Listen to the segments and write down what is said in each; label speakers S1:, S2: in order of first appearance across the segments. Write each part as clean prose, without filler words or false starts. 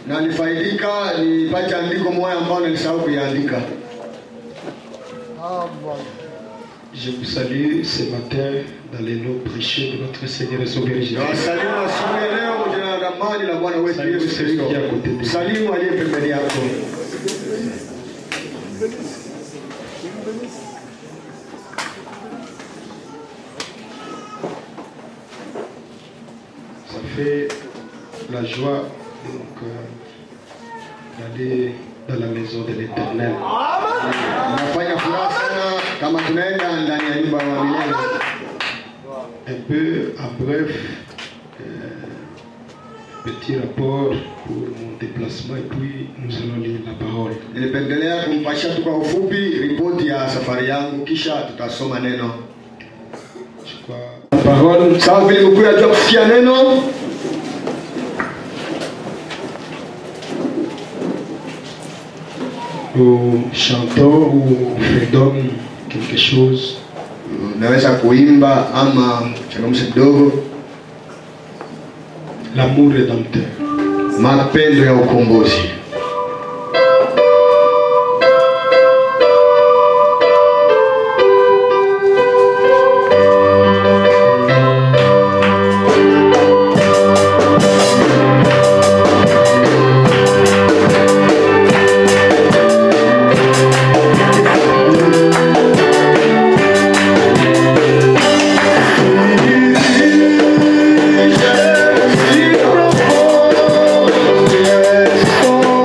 S1: Na nilifaidika nipate andiko moja ambalo nilisahau kuandika.
S2: Je vous salue ce matin dans les noms précieux de notre Seigneur et Sauveur Jésus.
S1: Salimu asubuhi ya leo kwa jina la damani la Bwana wetu Yesu Kristo. Salimu aliye pembeni yako.
S2: Ça fait la joie donc d'aller dans la maison de l'Éternel.
S1: Nafanya furaha sana kama tunaenda ndani ya nyumba ya milele.
S2: Un peu en bref, petit rapport pour mon déplacement et puis nous allons lire la parole.
S1: Nilipendelea kumpasha tu kwa ufupi ripoti ya safari yangu kisha tutasoma neno.
S2: Je crois la parole.
S1: Sawa vile mkuya jua kusikia neno.
S2: Nous chantons ou fredonnons quelque chose.
S1: Naweza kuimba ama changamsha kidogo.
S2: L'amour rédempteur.
S1: Mapendo ya ukombozi. Oh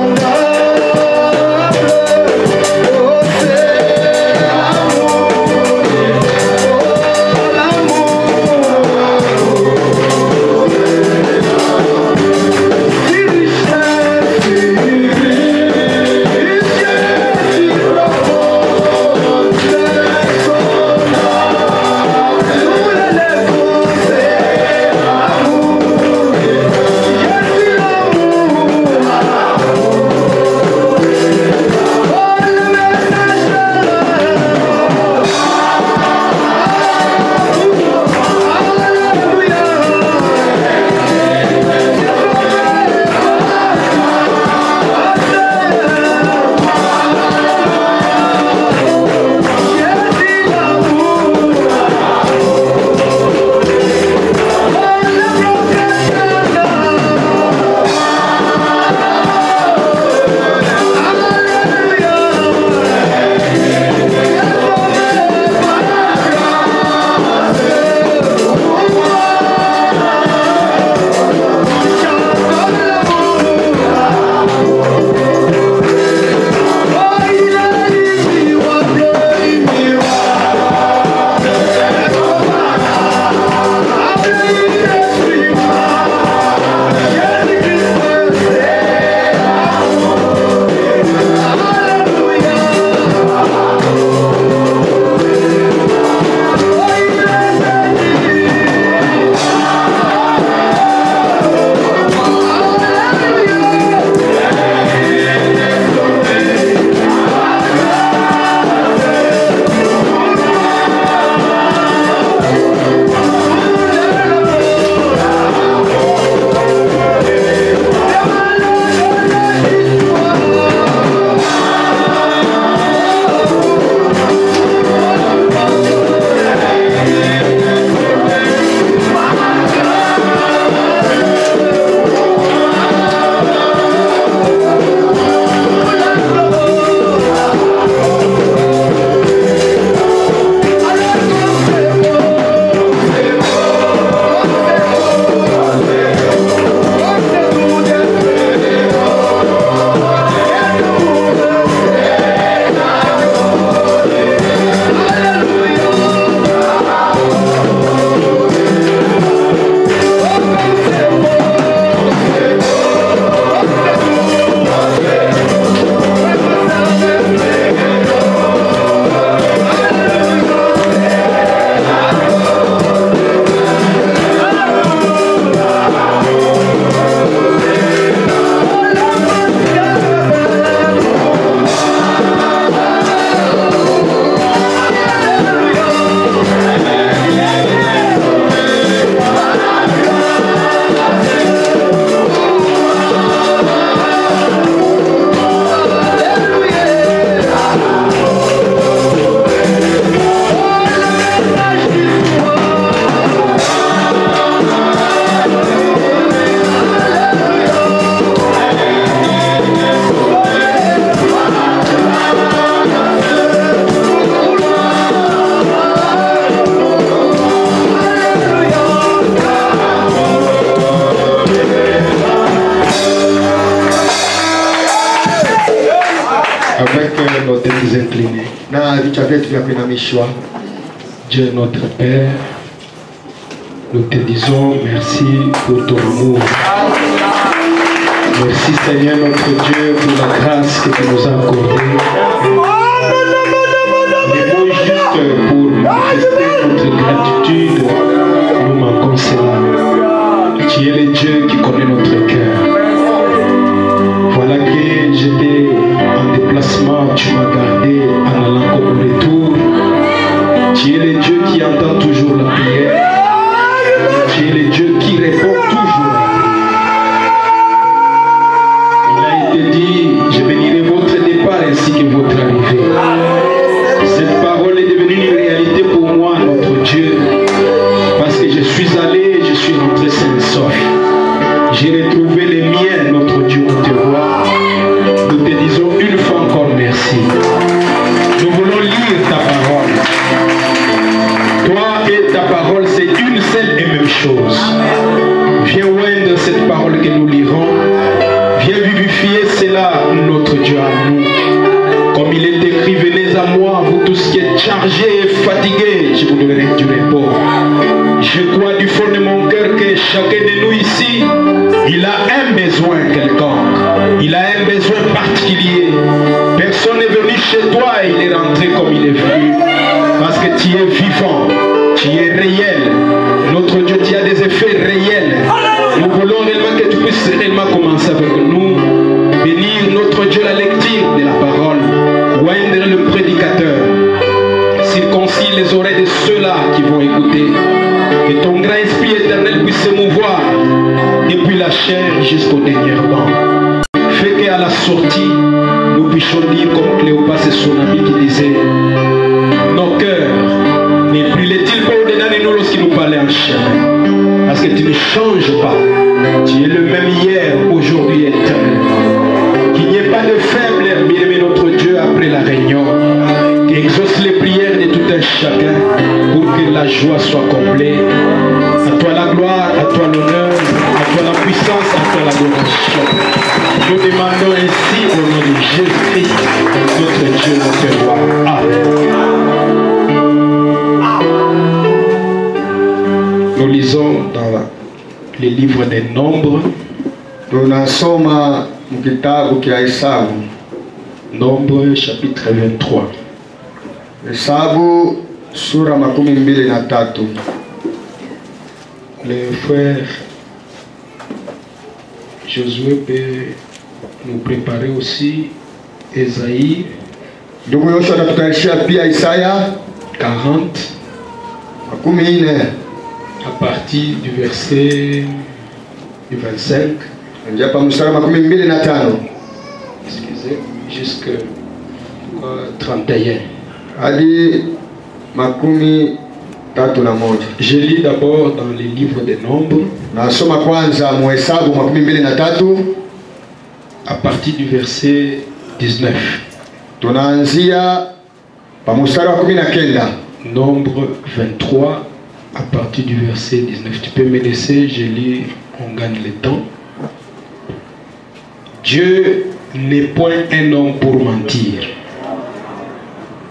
S2: Avec nos têtes inclinées. Dieu notre Père, nous te disons merci pour ton amour. Merci Seigneur notre Dieu pour la grâce que tu nous as accordée. Les mots juste pour manifester notre gratitude, nous manquons cela. Tu es le Dieu qui connaît notre cœur. Voilà que j'étais en déplacement, tu m'as gardé en allant comme au retour. Tu es le Dieu qui entend toujours la prière. Tu es le Dieu qui répond toujours à la prière. Il a été dit, je bénirai votre départ ainsi que votre arrivée. Cette parole est devenue une réalité pour moi, notre Dieu. Parce que je suis allé et je suis rentré sain et sauf. J'ai retrouvé les miens, notre Dieu, pour te voir. Nous te disons une fois encore merci. Nous voulons lire ta parole. Toi et ta parole, c'est une seule et même chose. Viens oindre cette parole que nous lirons. Viens vivifier cela, notre Dieu, à nous. Comme il est écrit, venez à moi, vous tous qui êtes chargés et fatigués, je vous donnerai du repos. Je crois du fond de mon cœur que chacun de nous ici, il a un besoin quelconque. Il a un besoin particulier. Personne n'est venu chez toi et il est rentré comme il est venu. Parce que tu es vivant, tu es réel. Notre Dieu, tu as des effets réels. Nous voulons réellement que tu puisses réellement commencer avec nous. Bénir notre Dieu la lecture de la parole. Oindre le prédicateur. Circoncis les oreilles de ceux-là qui vont écouter. Que ton grand esprit éternel puisse se mouvoir depuis la chair jusqu'au dernier banc. Fais qu'à la sortie, nous puissions dire comme Cléopas et son ami qui disait, nos cœurs n'ébrullaient-ils pas au-dedans de nous lorsqu'il nous parlait en chemin? Parce que tu ne changes pas. Tu es le même hier, aujourd'hui et éternellement. Qu'il n'y ait pas de faible, bien-aimé notre Dieu, après la réunion. Qui exauce les prières de tout un chacun pour que la joie soit complète. À toi la gloire, à toi l'honneur, à toi la puissance, à toi l'adoration. Nous demandons ainsi au nom de Jésus-Christ, notre Dieu, notre roi. Amen. Nous lisons dans les livres des Nombres.
S1: Tunasoma mkitabu kia Hesabu.
S2: Nombre chapitre 23.
S1: Hesabu sura 23.
S2: Le frère Josué peut nous préparer aussi Esaïe.
S1: Ndugu Yoshua atatutarishia pia Isaya
S2: 40.
S1: 14.
S2: À partir du verset 25.
S1: Njapa mstari 25.
S2: Excusez, jusqu'à 31.
S1: Hadi 31.
S2: Je lis d'abord dans les livres des Nombres.
S1: Nasoma kwanza Muhesabu 23.
S2: À partir du verset 19.
S1: Tunaanzia pa mstari wa 19.
S2: Nombre 23 à partir du verset 19. Tu peux me laisser, je lis, on gagne le temps. Dieu n'est point un homme pour mentir,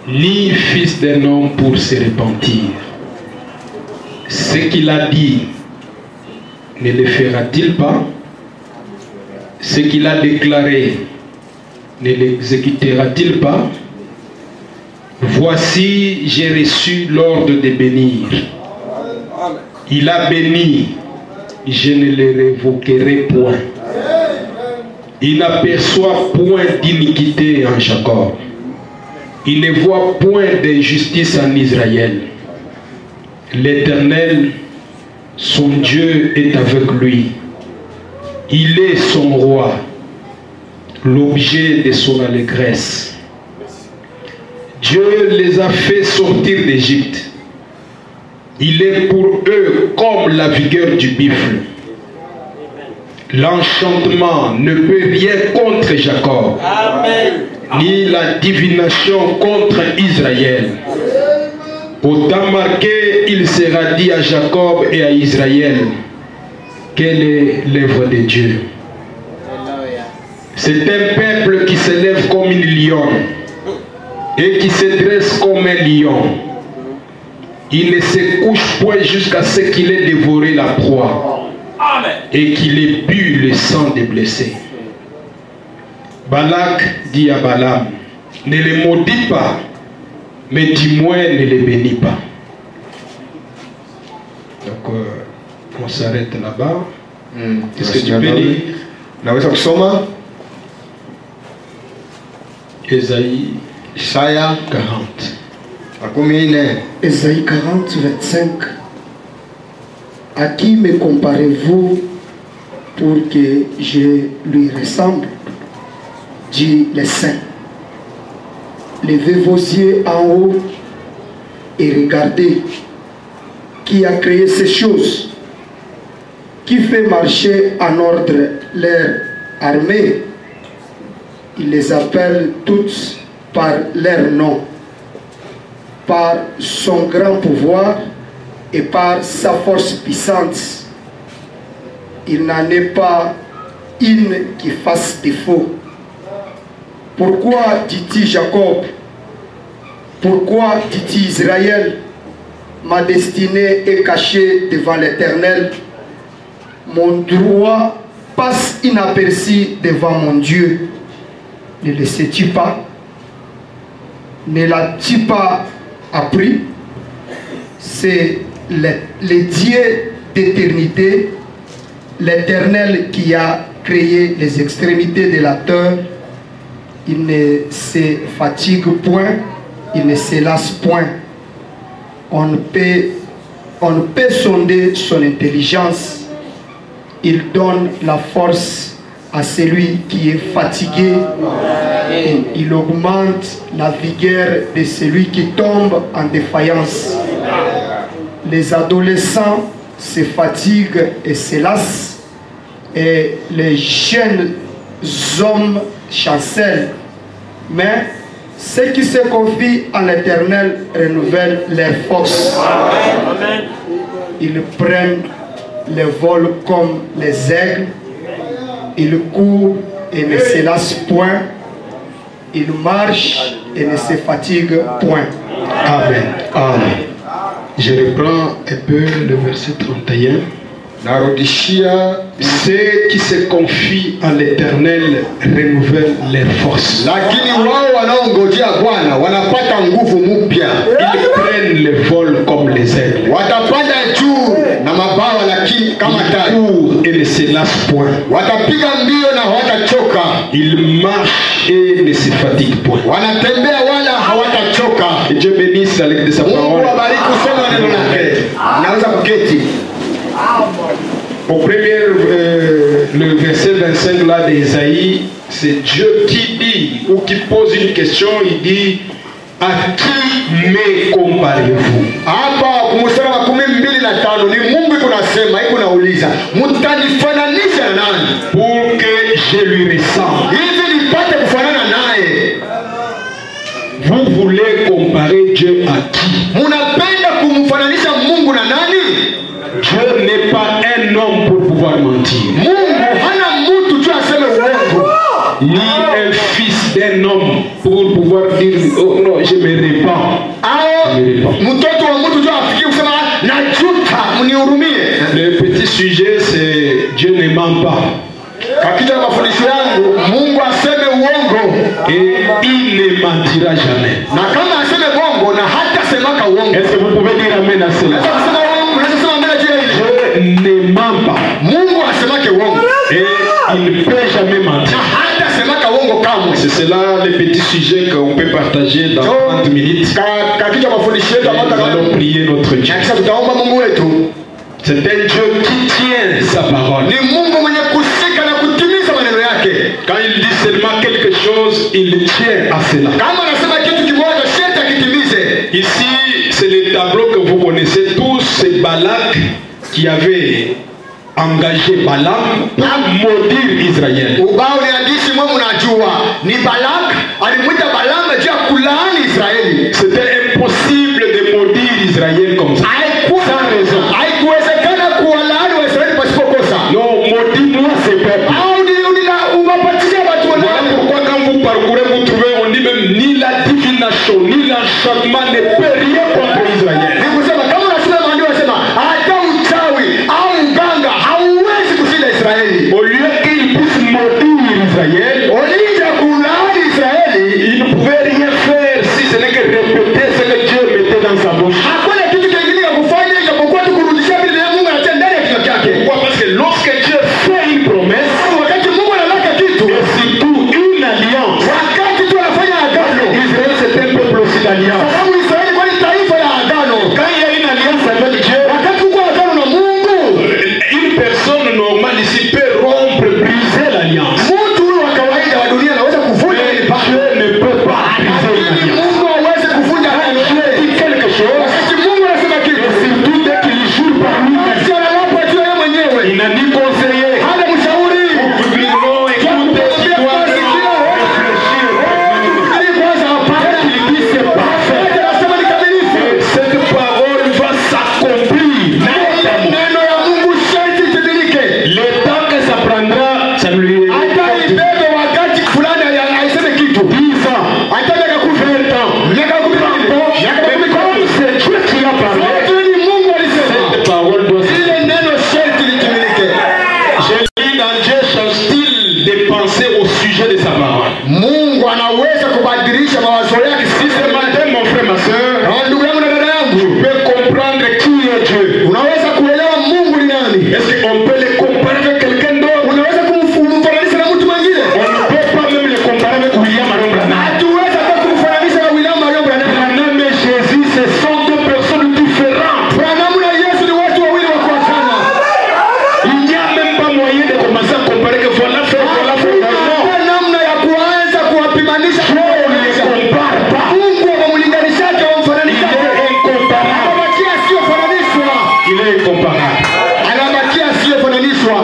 S2: ni fils d'un homme pour se repentir. Ce qu'il a dit, ne le fera-t-il pas? Ce qu'il a déclaré, ne l'exécutera-t-il pas? Voici, j'ai reçu l'ordre de bénir. Il a béni, je ne le révoquerai point. Il n'aperçoit point d'iniquité en Jacob. Il ne voit point d'injustice en Israël. L'Éternel, son Dieu, est avec lui. Il est son roi, l'objet de son allégresse. Dieu les a fait sortir d'Égypte. Il est pour eux comme la vigueur du buffle. L'enchantement ne peut rien contre Jacob. Amen. Ni la divination contre Israël. Au temps marqué, il sera dit à Jacob et à Israël, quelle est l'œuvre de Dieu? C'est un peuple qui se lève comme une lionne et qui se dresse comme un lion. Il ne se couche point jusqu'à ce qu'il ait dévoré la proie et qu'il ait bu le sang des blessés. Balak dit à Balaam, ne les maudis pas, mais du moins ne les bénis pas. Donc on s'arrête là-bas. Qu'est-ce que tu peux dire?
S1: Naweza kusoma
S2: Isaïe 40.
S3: Ésaïe 40, 25. À qui me comparez-vous pour que je lui ressemble? Dit le Saint. Levez vos yeux en haut et regardez qui a créé ces choses, qui fait marcher en ordre leur armée. Il les appelle toutes par leur nom, par son grand pouvoir et par sa force puissante. Il n'en est pas une qui fasse défaut. Pourquoi dit-il Jacob? Pourquoi dit-il Israël? Ma destinée est cachée devant l'Éternel. Mon droit passe inaperçu devant mon Dieu. Ne le sais-tu pas? Ne l'as-tu pas appris? C'est le Dieu d'éternité, l'Éternel qui a créé les extrémités de la terre. Il ne se fatigue point, il ne se lasse point. On ne peut sonder son intelligence. Il donne la force à celui qui est fatigué. Et il augmente la vigueur de celui qui tombe en défaillance. Les adolescents se fatiguent et se lassent, et les jeunes hommes chancellent. Mais ceux qui se confient en l'Éternel renouvellent leurs forces. Ils prennent le vol comme les aigles. Ils courent et ne se lassent point. Ils marchent et ne se fatiguent point.
S2: Amen. Amen. Je reprends un peu le verset 31. Ceux qui se confient en l'Éternel renouvellent leurs forces. Ils prennent le vol comme les aigles. Ils courent et ne se lassent point. Ils marchent et ne se fatiguent point. Et Dieu bénisse la lecture de sa parole. Au premier, le verset 25 là d'Ésaïe, c'est Dieu qui dit, ou qui pose une question, il dit, à qui me comparez-vous? Pour que je lui ressemble. Vous voulez comparer Dieu à qui? Dieu n'est pas un homme pour pouvoir mentir. Ni un fils d'un homme pour pouvoir dire oh non, je me répands. Le petit sujet c'est Dieu ne ment pas. Et il ne mentira jamais. Est-ce que vous pouvez dire amen à cela? Dieu ne ment pas. Et il ne peut jamais mentir. C'est cela le petit sujet qu'on peut partager dans 30 minutes. Nous allons prier notre Dieu. C'est un Dieu qui tient sa parole. Quand il dit seulement quelque chose, il tient à cela. Ici, c'est le tableau que vous connaissez tous. C'est Balak qui avait engagé Balaam pour maudire Israël. C'était impossible de maudire Israël comme ça. Sans raison. Non, maudis-moi ces peuples. l'enchantement ne peut rien contre Israël.
S1: Ni kusema kama unasema maandiko yanasema hata uchawi au uganga hauwezi kushinda Israeli.
S2: Au lieu qu'il puisse maudire Israël,
S1: Olija kulaani Israeli,
S2: il ne pouvait rien faire si ce n'est que répéter ce que Dieu mettait dans sa bouche.
S1: hakuna kitu kingine ya kufanya isipokuwa tu kurudishia vile Mungu anatenda ndani ya kinywa chake.
S2: Pourquoi? Parce que lorsque Dieu fait une promesse,
S1: Wakati Mungu analaka kitu,
S2: et surtout une alliance,
S1: wakati tu anafanya agano,
S2: Israël c'est un peuple aussi d'alliance.
S1: sababu Israeli kwa ni taifa la agano.
S2: Quand il y a une alliance avec Dieu,
S1: Wakati uko agano na Mungu,
S2: une personne normale ici peut rompre, briser l'alliance.
S1: mtu huyo wa kawaida wa dunia anaweza kuvunja
S2: Mais
S1: ile paka.
S2: Dieu ne peut pas briser une
S1: Lakini
S2: alliance.
S1: Mungu hawezi kuvunja agano
S2: Dieu
S1: lake.
S2: dit quelque chose,
S1: Wakati Mungu anasema
S2: et
S1: kitu,
S2: surtout dès qu'il jure par lui,
S1: basi analapa tu yeye mwenyewe.
S2: il n'a ni conseillé,
S1: Hana mshauri.
S2: non, écoutez, tu dois réfléchir.
S1: Ili kwanza hapana.
S2: Il dit c'est parfait.
S1: Anasema ni kamilifu.
S2: Cette parole va s'accomplir.
S1: Neno ya Mungu sharti itimilike.
S2: Le temps que ça prendra, ça lui
S1: Hata ibebe wakati fulani aiseme kitu.
S2: 10 ans,
S1: Hata miaka
S2: 20 ans.
S1: miaka 10, miaka
S2: Mais
S1: 10.
S2: comme c'est Dieu qui a parlé,
S1: Wote ni Mungu alisema.
S2: cette parole doit se...
S1: Ile neno sharti litimilike.
S2: J'ai lu dans Dieu change-t-il de penser au sujet de sa parole.
S1: Mungu anaweza kubadilisha mawazo yake
S2: Si ce matin, mon frère, ma soeur,
S1: Na ndugu yangu na dada
S2: tu
S1: yangu,
S2: peux comprendre qui est Dieu.
S1: unaweza kuelewa Mungu ni nani.
S2: Est-ce qu'on peut le comparer avec quelqu'un d'autre?
S1: Unaweza kumfananisha na mtu mwingine.
S2: On ne peut pas même le comparer avec William Aaron Branham.
S1: Hatuwezi hata kumfananisha na William Marion Branham.
S2: Branham et Jésus, ce sont deux personnes différentes.
S1: Branham na Yesu ni watu wawili wa kuachana.
S2: Il n'y a même pas moyen de commencer à comparer que voilà fait, voilà fait. Non,
S1: Hakuna namna ya kuanza kuwapimanisha.
S2: on ne les compare pas.
S1: Mungu wamlinganishaje,
S2: Il
S1: wamfananishaje?
S2: est incomparable.
S1: Anabakia asiyofananishwa.
S2: Il est incomparable.
S1: Anabakia asiyofananishwa.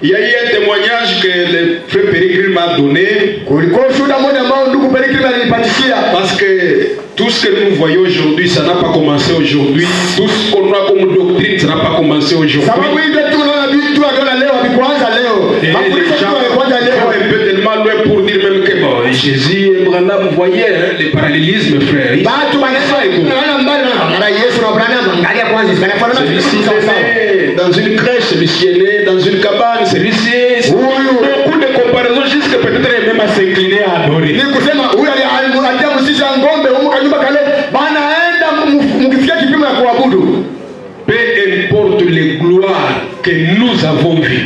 S2: Il y a eu un témoignage que le frère Péricule m'a donné
S1: Kulikuwa ushuhuda mmoja ambao ndugu Perikili alinipatishia.
S2: parce que tout ce que nous voyons aujourd'hui, ça n'a pas commencé aujourd'hui. Tout ce qu'on a comme doctrine, ça n'a pas commencé aujourd'hui.
S1: Sababu hivi tu unaona vitu tunaona leo vikuanza leo.
S2: Et
S1: Mafundisho
S2: les gens
S1: yanaanza
S2: sont
S1: leo.
S2: un peu tellement loin pour dire même que bon, Jésus et Branham, vous voyez hein, les parallélismes, frère.
S1: Watu wanaona mbali na Yesu na Branham, angalia kwanza zinafanana
S2: Celui-ci
S1: sawa sawa.
S2: est né dans une crèche, celui-ci est né dans une cabane, celui-ci beaucoup de comparaisons jusqu'à peut-être même à s'incliner à adorer.
S1: Ni kusema huyu aliatia msisha ng'ombe huko kanyumba kale banaenda mkifikia kipimo ya kuabudu.
S2: Peu importe les gloires que nous avons vues.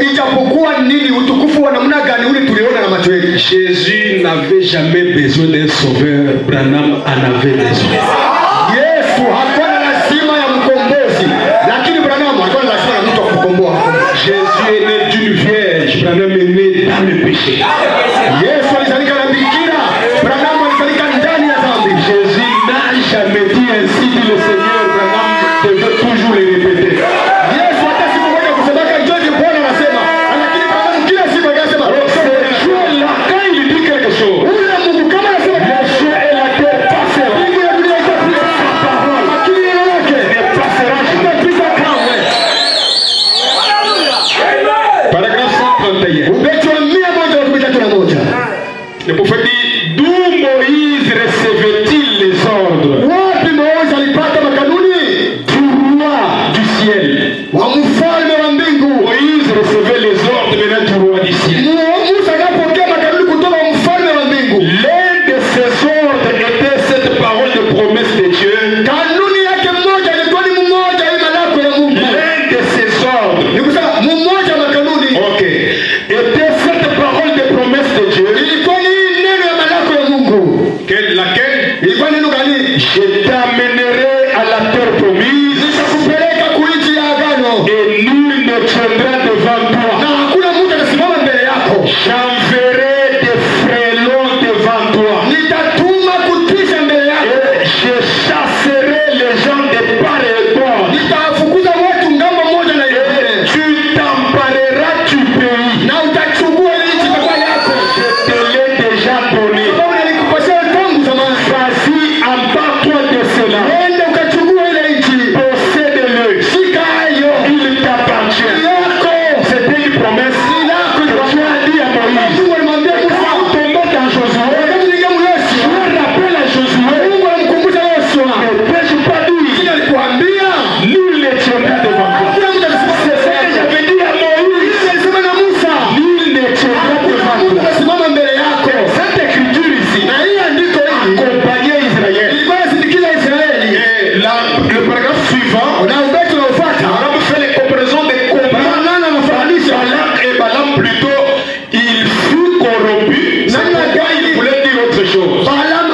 S1: Ijapokuwa nini utukufu wa namna gani ule tuliona na macho yetu.
S2: Jésus n'avait jamais besoin d'un sauveur, Branham en avait besoin.
S1: Yesu hakuwa na lazima ya mkombozi, lakini Branham alikuwa na lazima ya mtu wa kukomboa.
S2: Jésus est né d'une vierge, Branham est né dans le péché.
S1: Yesu alizalika na bikira, Branham alizalika ndani ya dhambi.
S2: Jésus n'a jamais dit ainsi, dit le Seigneur, Branham devait toujours le répéter.
S1: Yesu hata siku moja kusemaka George Bwana anasema, lakini Branham kila siku akasema,
S2: Dieu-là, quand il dit quelque chose,
S1: ule Mungu kama anasema
S2: le ciel et la terre passeront.
S1: mbingu na dunia itapita, lakini neno lake
S2: Ne passera jamais.
S1: litapita kamwe.
S2: Paragraphe 131.
S1: Ubeti wa 131.
S2: Le prophète dit, d'où Moïse recevait-il les ordres?
S1: Wapi Moizi alipata makanuni?
S2: Du roi du ciel.
S1: Wa mfalme wa mbingu.
S2: Moïse recevait les ordres maintenant du roi du ciel.
S1: Musa akapokea makanuni kutoka kwa mfalme wa mbingu.
S2: L'un de ces ordres était cette parole de promesse de Dieu.
S1: Kanuni yake mmoja ilikuwa ni mmoja, hii malako ya Mungu.
S2: L'un de ces ordres,
S1: Ni kusema mmoja makanuni
S2: ok, était cette parole de promesse de Dieu.
S1: ilikuwa ni neno ya malako ya Mungu.
S2: Laquelle?
S1: Ilikuwa neno gani?
S2: Je t'amènerai à la terre promise
S1: Nitakupeleka kuichi ya agano,
S2: et nul ne tiendra devant
S1: na
S2: toi.
S1: hakuna mtu atasimama mbele yako.
S2: J'enverrai des frelons devant toi.
S1: Nitatuma kutisha mbele yako.
S2: Et je chasserai les gens de part et d'autre.
S1: Nitawafukuza watu ngambo moja na nyingine,
S2: Tu t'empareras du pays.
S1: na utachukua ile nchi itakuwa yako.
S2: Je te l'ai déjà donné.
S1: Sababu nilikupatia tangu zamani.
S2: Vas-y, embarque-toi de cela.
S1: Nenda ukachukua ile nchi.
S2: Possède C'est pourquoi il voulait dire autre chose.
S1: Balaam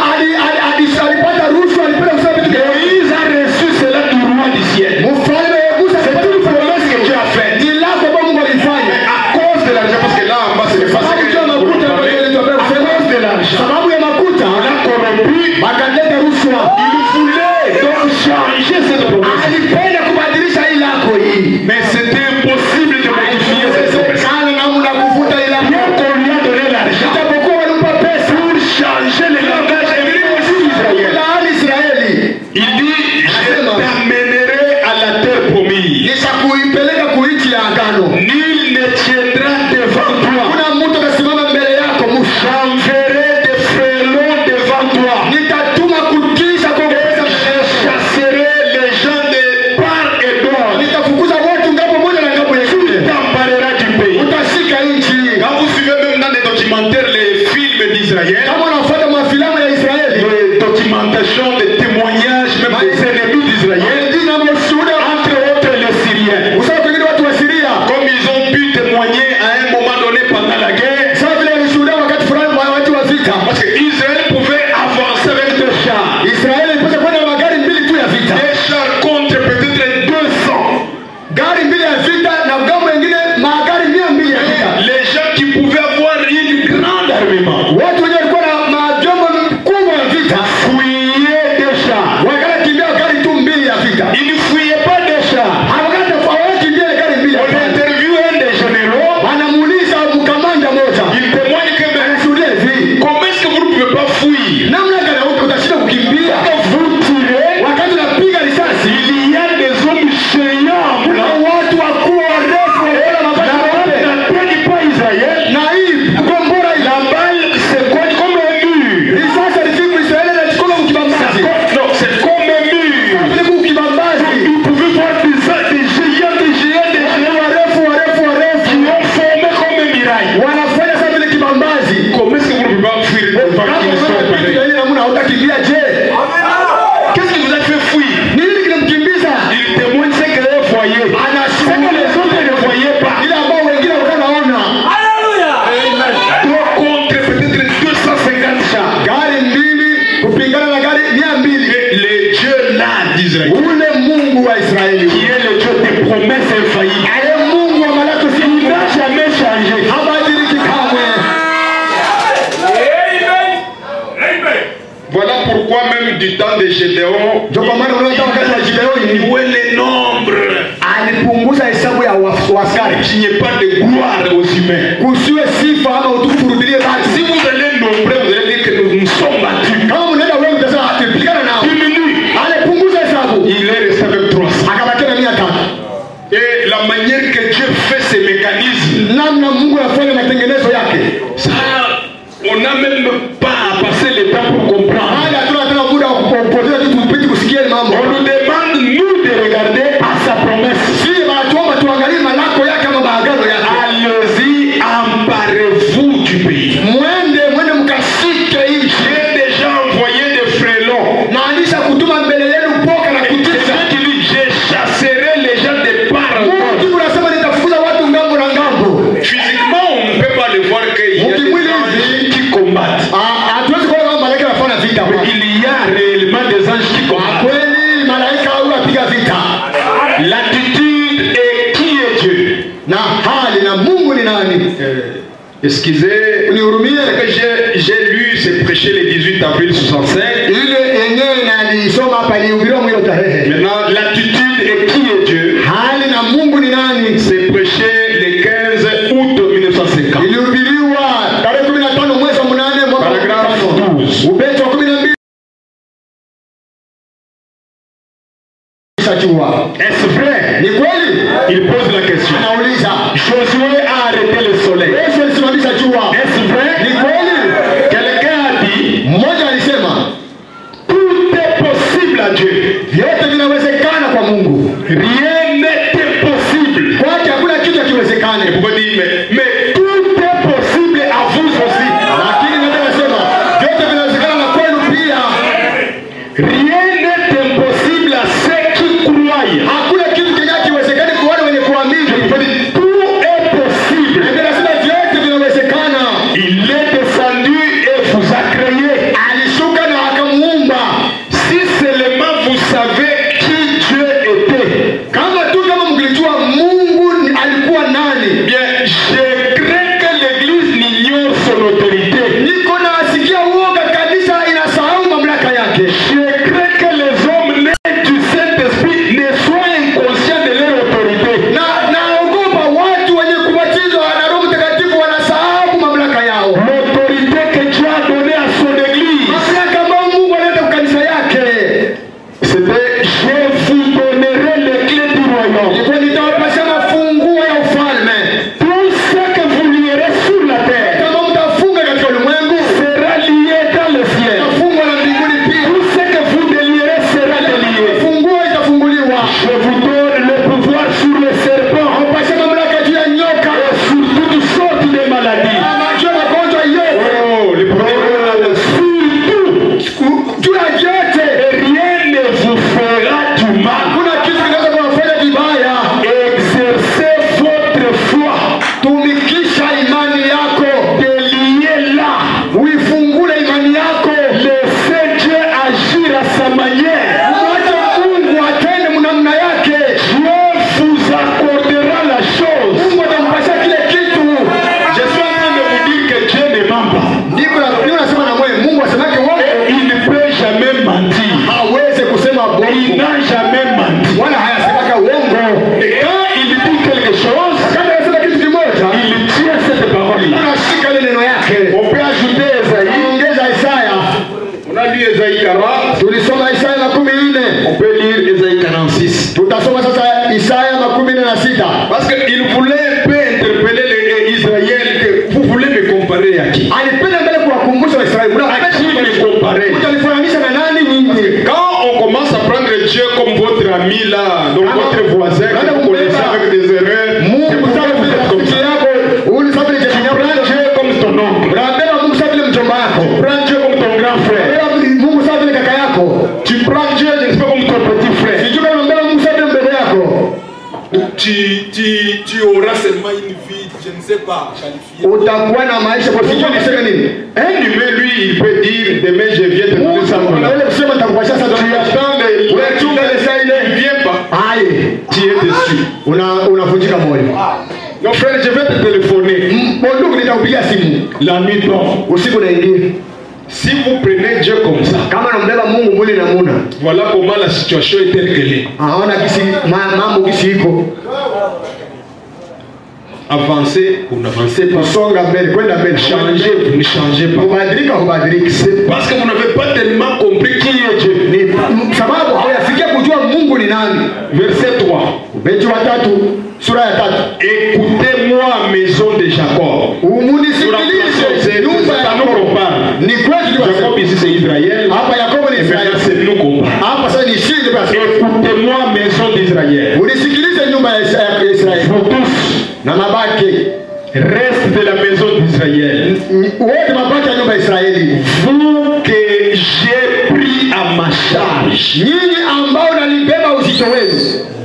S1: alipata rushwa, alipenda kusema vitu vya
S2: Moïse a reçu cela du roi du ciel.
S1: mfalme wa Musa.
S2: C'est une promesse que Dieu a faite.
S1: Ni lako kwa Mungu alifanya.
S2: À cause de l'argent, parce que là en bas c'est le
S1: Sababu
S2: facile.
S1: ya makuta kwa hiyo ndio
S2: À cause de l'argent,
S1: sababu ya makuta
S2: on a corrompu.
S1: bakaleta rushwa.
S2: Il voulait donc changer cette promesse.
S1: Alipenda kubadilisha hii lako hii.
S2: Mais c'était impossible de modifier cette promesse.
S1: Kana namna kufuta ila
S2: Bien qu'on lui a donné l'argent
S1: japokuwa walimpa pesa
S2: pour changer le langage d'Israël.
S1: laani Israeli.
S2: Il dit, je t'amènerai à la terre promise.
S1: Nishakuipeleka kuichi ya agano.
S2: Nul ne tiendra devant toi.
S1: Kuna mtu atasimama mbele yako Musa.
S2: J'enverrai des frelons devant toi.
S1: Nitatuma kutisha kwa
S2: Je chasserai les gens de part et d'autre.
S1: nitafukuza watu ngapo moja na ngapo nyingine.
S2: T'empareras du pays.
S1: Utashika nchi.
S2: Quand vous suivez même dans les documentaires, les films d'Israël,
S1: Kama unafuata mafilamu ya Israeli,
S2: les documentations, des témoignages, même des ennemis d'Israël,
S1: dina mashuhuda
S2: entre autres les Syriens.
S1: usawa pengine watu wa Siria.
S2: Comme ils ont pu témoigner à un moment donné pendant la guerre,
S1: Sawa vile walishuhudia wakati fulani wa watu wa vita.
S2: parce que Israël pouvait avancer avec deux chars.
S1: Israeli ilipaswa kwenda na magari mbili tu ya vita.
S2: Des chars contre peut-être 200.
S1: Gari mbili ya vita na mgambo wengine magari 200 ya vita.
S2: Les gens qui pouvaient avoir une grande armement
S1: Watu wenyewe walikuwa na majombo kubwa ya vita.
S2: fuyaient des chars.
S1: Wakati kimbia gari tu mbili ya vita.
S2: Ils ne fuyaient pas des chars.
S1: Wakati kimbia gari mbili ya
S2: On
S1: vita.
S2: interviewe un des généraux.
S1: Wanamuuliza mkamanda moja.
S2: Il témoigne que mais
S1: Anashuhudia hivi.
S2: comment est-ce que vous ne pouvez pas fuir?
S1: Namna gani utashinda kukimbia?
S2: Quand vous tirez,
S1: Wakati unapiga risasi,
S2: il y a des hommes géants.
S1: na watu wakubwa warefu wanaona
S2: La
S1: mavazi
S2: balle
S1: meupe.
S2: n'attaque pas Israël.
S1: Na hii kombora ile
S2: La balle se cogne comme un mur.
S1: risasi ilifika Israeli na chukua
S2: Ça
S1: mkibambazi.
S2: cogne- Non, c'est comme un mur.
S1: Vile mkibambazi.
S2: Vous pouvez voir des géants, des géants, des géants
S1: Warefu
S2: qui ont formé comme un mirail.
S1: wanafanya sasa vile kibambazi.
S2: Comment est-ce que vous ne pouvez pas fuir devant
S1: Kama
S2: qu'ils sont
S1: unaona kitu
S2: pareils?
S1: ya ile namna hautakimbia je?
S2: Qu'est-ce qui vous a fait fuir?
S1: Ni nini kinamkimbiza?
S2: Il témoigne ce que vous voyez. Ce que les autres ne voyaient pas.
S1: Ile ambao wengine walikuwa naona.
S2: Trois contre peut-être 250 chars.
S1: Gari mbili kupingana na gari 200.
S2: Et le Dieu là d'Israël,
S1: Ule Mungu wa Israeli.
S2: qui est le Dieu des promesses infaillibles,
S1: Ale Mungu wa malako si
S2: il n'a jamais changé.
S1: habadiliki kamwe.
S2: Voilà pourquoi même du temps de Gédéon,
S1: Ndio kwa maana unaona wakati wa
S2: il
S1: Gideoni
S2: jouait les nombres.
S1: alipunguza hesabu ya askari.
S2: Qu'il n'y ait pas de gloire aux humains.
S1: Kusiwe sifa ama utukufu urudilie
S2: Si
S1: basi.
S2: vous allez nombrer, vous allez dire que nous sommes battus.
S1: Kama mnaenda wewe mtasema atapigana nao.
S2: Diminue.
S1: Alipunguza hesabu.
S2: Il est resté avec 300.
S1: Akabakia na 300.
S2: Et la manière que Dieu fait ses mécanismes,
S1: Namna Mungu anafanya matengenezo yake.
S2: ça, on n'a même pas passé le temps pour comprendre.
S1: Hadi hatuna tena muda wa kupoteza tu tupite kusikia ile mambo.
S2: On nous demande, nous, de regarder à sa promesse.
S1: Si wanatuomba tuangalie malako yake ama maagano yake.
S2: Allez-y, emparez-vous du pays.
S1: Mwende mkashike nchi.
S2: J'ai déjà envoyé des frelons.
S1: Naanisha kutuma mbele yenu poka na
S2: Et c'est
S1: kutisha.
S2: Dieu qui dit, je chasserai les gens de part en part.
S1: Mungu unasema nitafukuza watu ngambo na ngambo.
S2: Physiquement, on ne peut pas le voir qu'il y a des anges qui combattent.
S1: Hatuwezi kuona kama malaika anafanya vita.
S2: Mais il y a réellement des anges qui combattent.
S1: Kweli malaika huyu apiga vita.
S2: L'attitude est qui est Dieu.
S1: Na hali na Mungu ni nani?
S2: Excusez,
S1: Unihurumie.
S2: que j'ai lu, c'est prêché le 18 avril 65.
S1: Ile yenyewe nalisoma hapa ilihubiriwa mwilo tarehe.
S2: Maintenant, l'attitude est qui est Dieu.
S1: Hali na Mungu ni nani?
S2: C'est prêché le 15 août 1950.
S1: Ilihubiriwa tarehe 15 mwezi wa 8 mwaka wa
S2: Paragraphe 12.
S1: Ubeti wa 12.
S2: Est-ce vrai?
S1: Ni kweli?
S2: Il pose la question.
S1: Anauliza.
S2: Josué a arrêté le soleil.
S1: Yesu alisimamisha jua.
S2: Est-ce vrai?
S1: Ni kweli?
S2: Quelqu'un a dit,
S1: Mmoja alisema
S2: tout est possible à Dieu.
S1: vyote vinawezekana kwa Mungu.
S2: Rien n'est impossible.
S1: Kwake hakuna kitu hakiwezekani.
S2: Pourquoi dire, mais tout est possible à vous aussi.
S1: Lakini nataka kusema vyote vinawezekana na kwenu pia.
S2: Rien n'est impossible à ceux qui croient.
S1: Hakuna kitu kingine hakiwezekani kwa wale wenye kuamini.
S2: Tout est possible.
S1: Biblia inasema vyote vinawezekana.
S2: Il est descendu pas.
S1: Ndiko nasema na mwe Mungu asemake uongo.
S2: Il ne peut jamais mentir.
S1: Hawezi kusema
S2: Il
S1: bongo.
S2: n'a jamais menti.
S1: Wala hayasemaka uongo.
S2: Et quand il dit quelque chose,
S1: Kama anasema kitu kimoja,
S2: il tient cette parole-là.
S1: anashika ile neno yake.
S2: On peut ajouter Esaïe.
S1: Ongeza Isaya.
S2: On a lu Esaïe 40.
S1: Tulisoma Isaya 14.
S2: On peut lire Esaïe 46.
S1: Tutasoma sasa Isaya 46.
S2: Parce qu'il voulait un peu interpeller les Israéliens que vous voulez me comparer à qui?
S1: Alipenda mbele kuwakumbusha Waisraeli.
S2: À qui me comparer?
S1: Utanifananisha na nani nyinyi?
S2: Quand on commence à prendre Dieu comme votre ami là, donc votre voisin que vous connaissez avec des erreurs, c'est
S1: Mungu
S2: pour ça
S1: sawa
S2: que vous êtes comme ça.
S1: yako, uli sawa ile
S2: Tu
S1: jamii
S2: prends
S1: yako.
S2: Dieu comme ton oncle.
S1: Unabeba Mungu sawa ile mjomba wako.
S2: Prends Dieu comme ton grand frère.
S1: Unabeba Mungu sawa ile kaka yako.
S2: Tu prends Dieu, je ne sais pas, comme ton petit frère.
S1: Sijui kama unabeba Mungu sawa ile mbele yako.
S4: Tu auras seulement une vie, je ne sais pas, qualifiée.
S1: Utakuwa na maisha kwa sijui niseme nini.
S2: Un humain, lui, il peut dire demain je viens te donner ça.
S1: Unaweza kusema nitakupasha sasa
S2: Tu
S1: dunia.
S2: attends il ne vient pas.
S1: Aye.
S2: Tu es déçu.
S1: Unavunjika moyo.
S2: Donc frère, je vais te téléphoner.
S1: Ndugu nitakupigia simu.
S2: La nuit tombe.
S1: Usiku unaingia.
S2: Si vous prenez Dieu comme ça,
S1: Kama unambeba Mungu mwili na muna.
S2: voilà comment la situation est telle qu'elle est.
S1: Aona kisi mambo kisi iko.
S2: Avancez ou n'avancez pas.
S1: Kusonga mbele, kwenda mbele.
S2: Changez ou ne changez pas.
S1: Kubadilika hubadiliki.
S2: C'est parce que vous n'avez pas tellement compris qui est Dieu.
S1: Ni sababu hauyafikia kujua Mungu ni nani.
S2: Verset 3.
S1: Beti wa 3 sura ya 3.
S2: Écoutez-moi, maison de Jacob.
S1: Umunisikilize nyumba ya Yakobo. Ni kweli
S2: Jacob ici c'est Israël.
S1: hapa Yakobo ni Israeli.
S2: C'est nous qu'on parle.
S1: Hapa sasa ni shindi basi.
S2: Écoutez-moi, maison d'Israël.
S1: Unisikilize nyumba ya Israeli.
S2: Vous tous,
S1: Na mabaki
S2: reste de la maison d'Israël.
S1: wote mabaki ya nyumba ya Israeli.
S2: Vous que j'ai pris à ma charge
S1: Nyinyi ambao nalibeba uzito wenu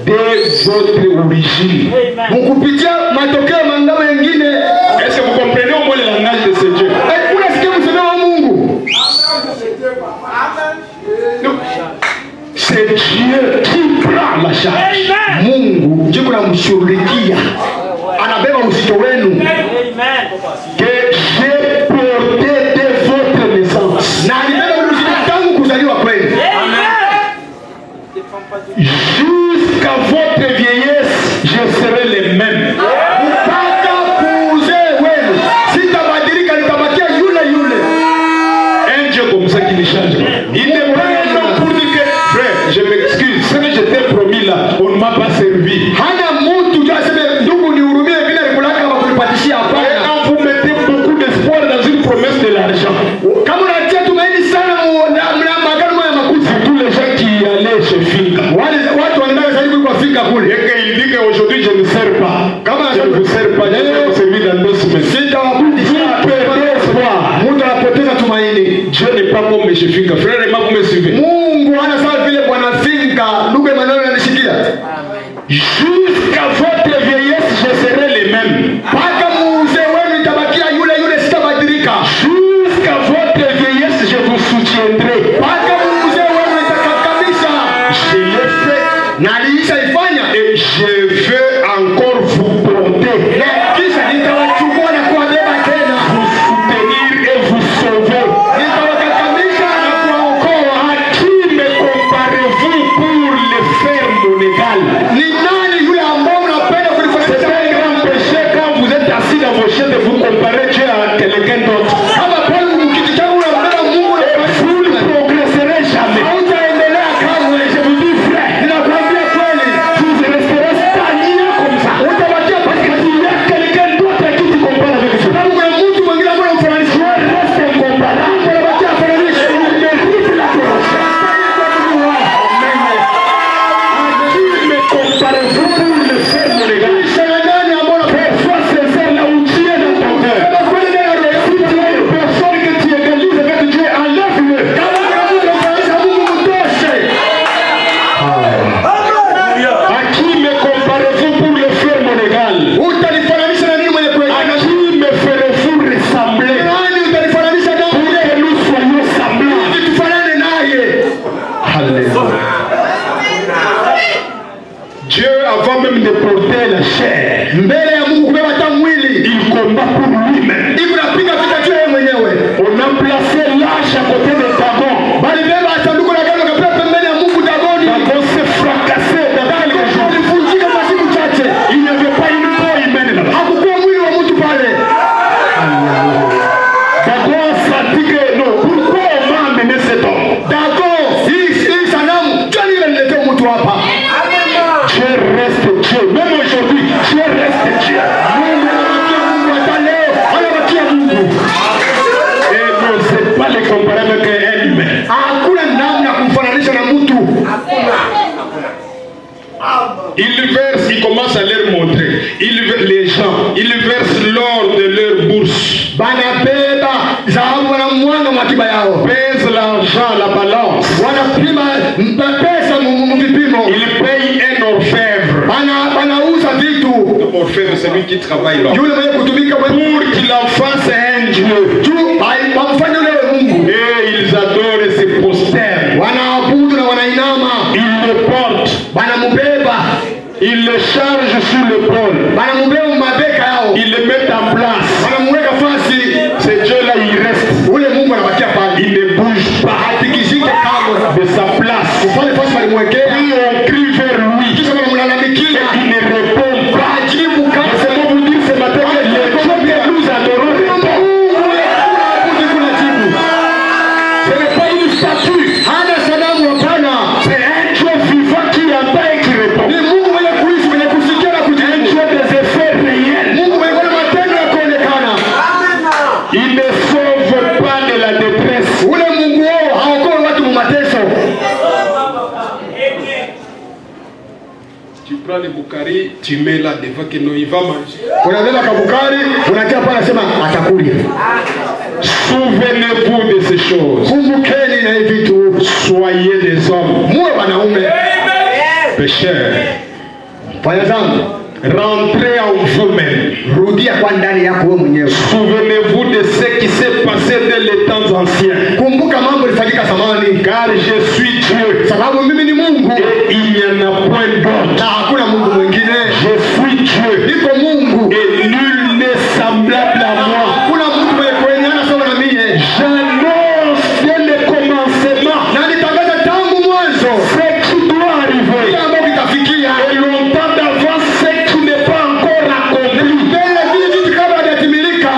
S2: de votre origine.
S1: mkupitia matokeo mangamo mengine.
S2: Est-ce que vous comprenez au moins le langage de ce Dieu?
S1: Unasikia msemo wa Mungu?
S2: C'est Dieu qui prend la charge.
S1: Mungu ndiye kunamshughulikia. Anabeba uzito wenu.
S2: Que j'ai porté de votre naissance
S1: Na alibeba ule uzito tangu kuzaliwa kwenu.
S2: jusqu'à votre vieillesse, je serai le même.
S1: Mpaka kuuzee wenu. Sitabadilika, nitabakia yule yule.
S2: Un Dieu comme ça qui ne change pas. Il n'est pas un homme pour dire que, frère, je m'excuse, ce que je t'ai promis là, on ne m'a pas servi.
S1: Hana mtu tu aseme ndugu nihurumie vile nikulaka kama kunipatishia
S2: Et
S1: hapana.
S2: quand vous mettez beaucoup d'espoir dans une promesse de l'argent,
S1: Kama unatia tumaini sana magano ya makuti.
S2: tous les gens qui allaient chez Finga,
S1: Watu wanaenda zaidi kuliko fika kule.
S2: et qu'il dit qu'aujourd'hui je ne sers pas, je ne vous sers pas, je vais vous servir dans 2 semaines.
S1: Sitawafundisha.
S2: Perdez espoir.
S1: Mtu anapoteza tumaini.
S2: Dieu n'est pas comme M. Finga. Frère Emma, vous me suivez?
S1: Mungu hana sawa vile bwana Finka. Ndugu Emmanuel anishikia.
S2: Jusqu'à votre vieillesse, je serai le même.
S1: Mpaka muuzee wenu itabakia yule yule, sitabadilika.
S2: Jusqu'à votre vieillesse, je vous soutiendrai.
S1: Mpaka muuzee wenu itakakamisha.
S2: Je l'ai fait
S1: Na aliishaifanya.
S2: et je veux encore vous porter,
S1: Na kisha nitawachukua na kuwabeba tena.
S2: vous soutenir et vous sauver.
S1: Nitawakakamisha na kuwaokoa.
S2: À qui me comparez-vous pour le faire mon égal?
S1: Ni nani yule ambao mnapenda
S2: C'est
S1: kunifananisha?
S2: un grand péché quand vous êtes assis dans vos chaises de vous comparer Dieu à quelqu'un d'autre.
S1: Kama pale mkiti changu unambeba Mungu na
S2: Vous le senti que non, pourquoi on m'a amené cet homme?
S1: D'accord, hii sanamu jua nini niletea mtu hapa.
S2: Dieu reste Dieu, même aujourd'hui, Dieu reste Dieu.
S1: Mungu anabakia Mungu hata leo, anabakia Mungu.
S2: Et non, c'est pas le comparer avec un humain.
S1: Hakuna namna kumfananisha na mtu.
S2: Il commence à leur montrer. Les gens, ils versent l'or de leur bourse.
S1: Banabeba dhahabu wanamwaga makiba yao.
S2: Pèse l'argent à la balance.
S1: Wanapima pesa mvipimo.
S2: Ils payent un orfèvre.
S1: Banauza vitu.
S2: Orfèvre, c'est lui qui travaille là.
S1: Yule mwenye kutumika
S2: Pour qu'il en fasse un Dieu.
S1: Wamfanye yule Mungu.
S2: Et ils adorent et se prosternent.
S1: Wanaabudu na wanainama.
S2: Ils le portent.
S1: Banamubeba.
S2: Ils le chargent sur l'épaule.
S1: Banamubeba mabeka yao.
S2: Ils le mettent en place.
S1: Banamweka fasi.
S2: Ce Dieu-là, il reste.
S1: Ule Mungu anabakia pale.
S2: Il ne bouge pas.
S1: Hatikisike kamwe
S2: De sa place.
S1: Ufanye fasi walimwekea.
S2: Puis on crie vers lui.
S1: Kisha wanamlalamikia.
S2: Il ne répond pas.
S1: Hajibu kama.
S2: Laissez-moi vous dire ce matin que les gens que nous adorons répondent. Ce n'est pas une statue.
S1: Hana sanamu hapana.
S2: C'est un Dieu vivant qui entend et qui répond.
S1: Ni Mungu mwenye kuishi, mwenye kusikia na
S2: Un
S1: kujibu.
S2: Dieu des effets réels.
S1: Mungu mwenye kuna matendo ya kuonekana.
S2: Il ne sauve pas de la détresse.
S1: Ule Mungu wao haokoe watu mu mateso.
S2: Tu prends le Bukhari, tu mets là devant que non, il va manger.
S1: Unabeba kabukari, unatia pale nasema atakuja.
S2: Souvenez-vous de ces choses.
S1: Kumbukeni na hivi vitu.
S2: Soyez des hommes.
S1: Muwe wanaume.
S2: Pécheurs.
S1: Fanya zangu.
S2: Rentrez en vous-même.
S1: Rudia kwa ndani yako wewe mwenyewe.
S2: Souvenez-vous de ce qui s'est passé dans les temps anciens.
S1: Kumbuka mambo yalifanyika zamani.
S2: Car je suis Dieu.
S1: Sababu mimi ni Mungu.
S2: Et il n'y en a point d'autre.
S1: Na hakuna Mungu mwingine.
S2: Je suis Dieu.
S1: Niko Mungu.
S2: Et nul n'est semblable à moi.
S1: Kuna mtu mwenye kuendana sawa na mimi.
S2: J'annonce dès le commencement
S1: Na nitangaza tangu mwanzo.
S2: ce qui doit arriver.
S1: Kile ambacho kitafikia.
S2: Et longtemps d'avance ce qui n'est pas encore accompli.
S1: Mbele vile vitu kabla hajatimilika.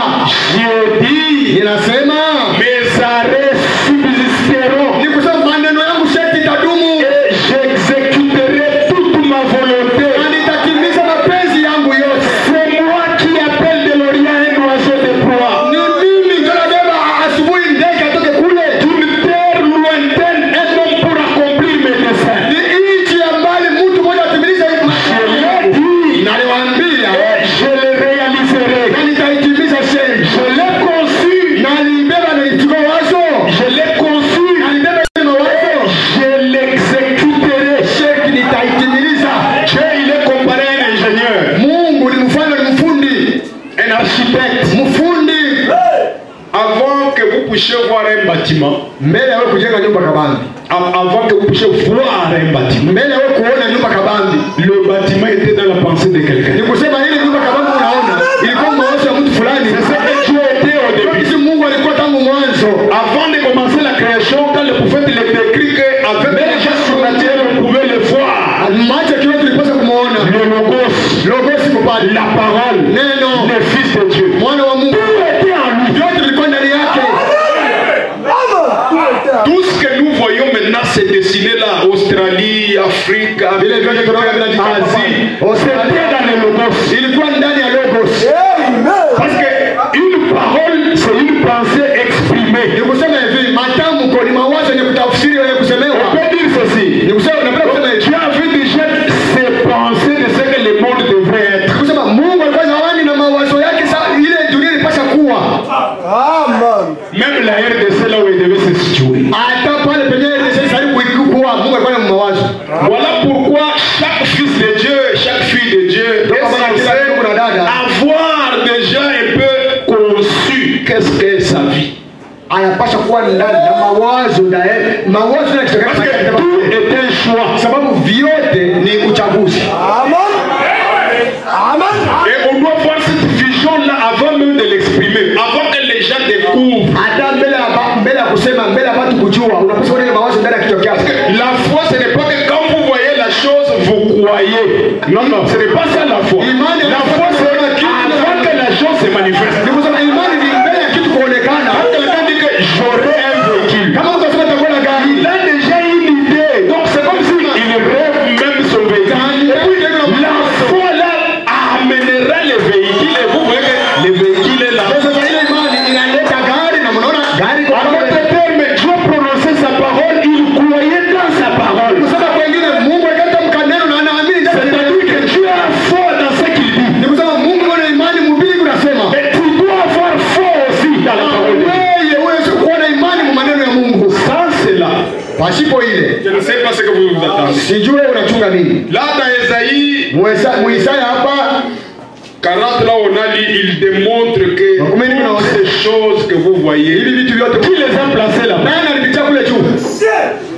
S2: J'ai dit,
S1: Ninasema
S2: mes arrêts subsisteront.
S1: ni kusema maneno yangu sheti itadumu.
S2: Et j'exécuterai toute ma volonté.
S1: Na nitatimiza mapenzi yangu yote.
S2: C'est moi qui appelle de l'Orient un oiseau de proie.
S1: Ni mimi ndio nabeba asubuhi ndege atoke kule.
S2: D'une terre lointaine, un homme pour accomplir mes desseins.
S1: Ni nchi ya mbali mtu mmoja atimilize
S2: Je l'ai dit,
S1: naliwaambia
S2: et je le réaliserai.
S1: na nitaitimiza sheti.
S2: Je l'ai conçu,
S1: Nalibeba nilichukua wazo.
S2: je l'ai conçu,
S1: Nalibeba ile mawazo.
S2: je l'exécuterai.
S1: Sheti nitaitimiliza.
S2: Dieu, il est comparé à un ingénieur,
S1: Mungu ni mfano, ni mfundi.
S2: un architecte.
S1: Mfundi.
S2: Avant que vous puissiez voir un bâtiment,
S1: Mbele ya wewe kujenga nyumba kabambi.
S2: avant que vous puissiez voir un bâtiment,
S1: Mbele ya wewe kuona nyumba kabambi.
S2: le bâtiment était dans la pensée de
S1: Ni
S2: quelqu'un.
S1: kusema ile nyumba kabambi unaona ilikuwa mawazo ya mtu fulani.
S2: C'est ce que Dieu était au début.
S1: Jinsi Mungu alikuwa tangu mwanzo.
S2: Avant de commencer la création, quand le prophète il décrit qu'avec les gens surnaturels, on pouvait le voir.
S1: Macho kile tulipaswa kumuona.
S2: Le logos,
S1: Logos kupata.
S2: la parole,
S1: Neno.
S2: le fils de Dieu.
S1: Mwana wa Mungu.
S2: Tout était en lui.
S1: Vyote vilikuwa ndani yake.
S2: Tout ce que nous voyons maintenant se dessiner là, Australie, Afrique,
S1: Vile vyote tunaona vinajitokeza.
S2: Asie, c'était dans le logos.
S1: Ilikuwa ndani ya Logos.
S2: Parce que une parole, c'est une pensée exprimée.
S1: Ni kusema hivi, matamko ni mawazo yenye kutafsiri yenye
S2: On
S1: kusemewa.
S2: peut dire ceci.
S1: Ni kusema napenda kusema hivi.
S2: Dieu avait déjà ses pensées de ce que le monde devrait être.
S1: Kusema Mungu alikuwa zawani na mawazo yake ile dunia ilipasha kuwa.
S2: Même la RDC là où il devait se situer.
S1: Hata pale penyewe ile sasa kuwa Mungu alikuwa na mawazo.
S2: Voilà pourquoi chaque fils de Dieu, chaque fille de Dieu est censé avoir déjà un peu conçu qu'est-ce que sa vie.
S1: Anapasha kuwa ndani na mawazo na mawazo na
S2: Parce que tout est un choix.
S1: sababu vyote ni uchaguzi.
S2: Et on doit voir cette vision-là avant même de l'exprimer, avant que les gens découvrent.
S1: Hata mbele ya kusema, mbele ya watu kujua, unapaswa kuwa ile mawazo ndani ya kichwa chako.
S2: La foi, ce n'est pas que quand vous voyez la chose, vous croyez. Non, non, ce n'est pas ça la foi. La foi, c'est avant que la chose se manifeste.
S1: Ni kusema imani ni mbele ya kitu kuonekana.
S2: Quand quelqu'un j'aurai un véhicule.
S1: Kama utasema nitakuwa na gari.
S2: Il a déjà une idée. Donc c'est comme si il rêve même son véhicule. Et puis la foi là amènera le véhicule. Et vous voyez que le véhicule est là.
S1: Sasa ile imani inaleta gari na mnaona gari kwa
S2: En d'autres termes, Dieu prononçait sa parole, il croyait dans sa parole.
S1: kusema kwingine Mungu akatamka neno na anaamini.
S2: C'est-à-dire que Dieu a foi dans ce qu'il dit.
S1: Ni kusema Mungu ana imani mhubiri kunasema.
S2: Et tu dois avoir foi aussi dans la parole de Dieu.
S1: Wewe uweze kuwa na imani kwa maneno ya Mungu.
S2: Sans cela,
S1: Pasipo ile.
S2: je ne sais pas ce que vous vous attendez.
S1: Sijue unachunga nini.
S2: Là, dans Esaïe
S1: Muisaya hapa
S2: 40, là on a lu, il démontre que toutes ces choses que vous voyez,
S1: hivi vitu vyote
S2: qui les a placées là?
S1: nani alipitia kule juu?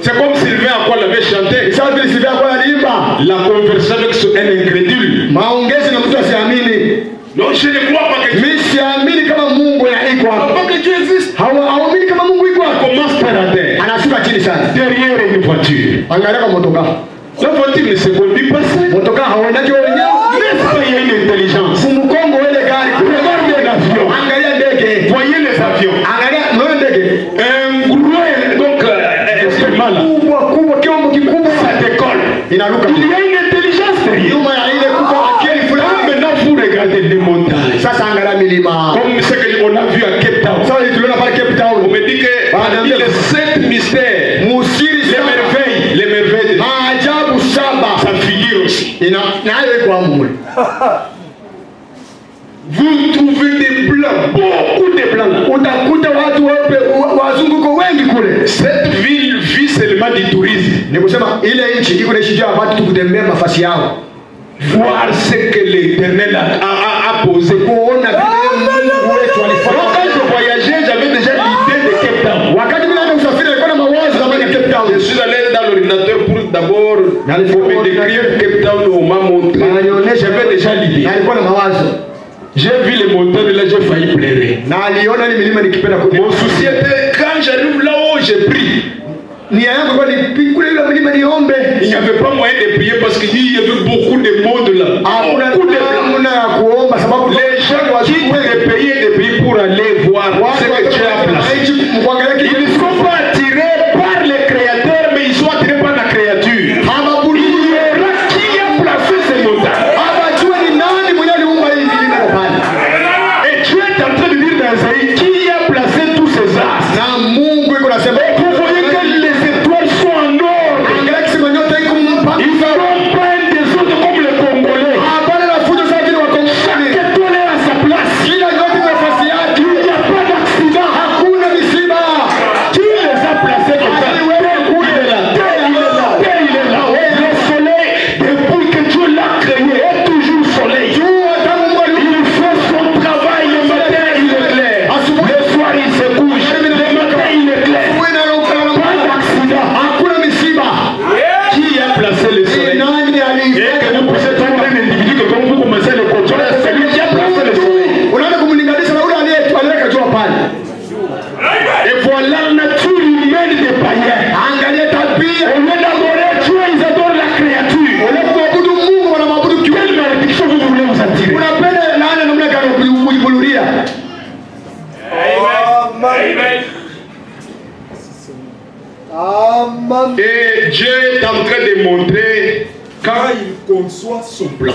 S2: C'est comme Sylvain à quoi l'avait chanté.
S1: Sasa vile Sylvain kwa aliimba.
S2: La conversation avec un incrédule.
S1: Maongezi na mtu asiamini.
S2: Non, je ne crois pas que Dieu
S1: Mimi siamini kama Mungu iko hapa.
S2: pas que Dieu existe.
S1: Hawaamini kama Mungu iko hapa.
S2: Commence par la terre.
S1: Anashuka chini sana.
S2: Derrière une voiture.
S1: Angalia kwa motoka.
S2: La voiture ne se conduit pas seule.
S1: Motoka hauendaki wewe wenyewe.
S2: N'est-ce pas, il y a une intelligence.
S1: Mkongo ile gari.
S2: Regardez l'avion.
S1: Angalia ndege.
S2: Voyez les avions.
S1: Angalia ndio ndege.
S2: Un gros, donc, instrument là.
S1: Kubwa kiombo kikubwa.
S2: Ça décolle.
S1: Inaruka.
S2: Il y a une intelligence derrière.
S1: Nyuma ya ile kubwa akili fulani.
S2: Maintenant, vous regardez les montagnes.
S1: Sasa angalia milima.
S2: Comme ce qu'on a vu à Cape Town.
S1: Sasa tuliona pale Cape Town.
S2: On me dit que parmi les 7 mystères,
S1: Musiri
S2: les merveilles,
S1: maajabu saba.
S2: ça figure aussi.
S1: Nayo iko hapo.
S2: Vous trouvez des blancs, beaucoup de blancs là.
S1: Utakuta watu weupe wazunguko wengi kule.
S2: Cette ville vit seulement du tourisme.
S1: Ni kusema ile nchi iko na watu tukutembea mafasi yao.
S2: Voir ce que l'Éternel a posé.
S1: Kuona Mungu wetu alifanya.
S2: Donc quand je voyageais, j'avais déjà l'idée de Cape Town.
S1: Wakati mimi naenda usafiri nilikuwa na mawazo kama ya Cape Town.
S2: Je suis allé dans l'ordinateur pour d'abord me décrire Cape Town, on m'a montré. J'avais déjà l'idée.
S1: Nilikuwa na mawazo.
S2: J'ai vu les montagnes là, j'ai failli pleurer.
S1: Na aliona ile milima nikipenda kule.
S2: Mon souci était quand j'arrive là-haut, j'ai pris.
S1: Nia yangu kwa ni kule ile milima niombe.
S2: Il n'y avait pas moyen de prier parce qu'il y avait beaucoup de monde là.
S1: Hakuna namna ya kuomba sababu
S2: Les gens quittent de payer des prix pour aller voir ce que Dieu a placé. Ils ne sont pas attirés par le Créateur, mais ils sont attirés par la créature. Il y aura qui a placé ces montagnes. Et Dieu est en train de dire dans Isaïe qui a placé tous ces astres. Vous voyez que les étoiles sont en ordre. Ils feront pas un désordre comme les Congolais. Chaque étoile est à sa place. Il n'y a pas d'accident. Qui les a placés comme ça? Il est là. Le soleil, depuis que Dieu l'a créé, est toujours soleil. Il fait son travail le matin, il est clair. Le soir, il se couche. Le matin, il est clair. Pas d'accident. Qui a placé le soleil? Et que vous pouvez trouver un individu que quand vous commencez à le contrôler, c'est lui qui a placé le soleil. Et voilà la nature humaine des païens. Au lieu d'adorer Dieu, ils adorent la créature. Quelle malédiction vous voulez vous attirer? Et Dieu est en train de montrer quand il conçoit son plan.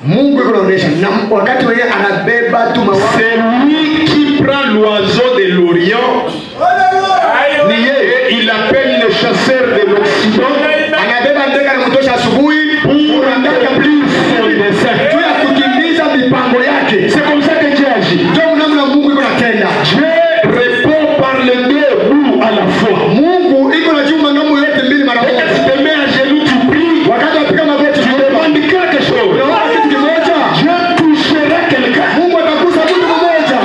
S1: Mungu anaonyesha na wakati wewe anabeba tu mawazo.
S2: C'est lui qui prend l'oiseau de l'Orient. Il appelle les chasseurs de l'Occident.
S1: Anabeba ndege anamtosha asubuhi
S2: Pour accomplir son dessein.
S1: juu ya kutimiza mipango yake.
S2: C'est comme ça que Dieu agit.
S1: Ndio namna Mungu iko natenda.
S2: Dieu répond par les deux bouts à la fois.
S1: Mungu iko na juma ngambo yote mbili mara
S2: Et
S1: moja.
S2: quand tu te mets à genoux, tu pries.
S1: Wakati apiga magoti
S2: Tu demandes quelque chose.
S1: unaona kitu kimoja.
S2: Dieu touchera quelqu'un
S1: Mungu atakusa mtu mmoja.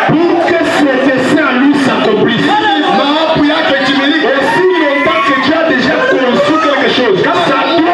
S2: pour que ses desseins en lui s'accomplissent.
S1: Maapu yake itimilike.
S2: Aussi longtemps que Dieu a déjà conçu quelque chose, ça doit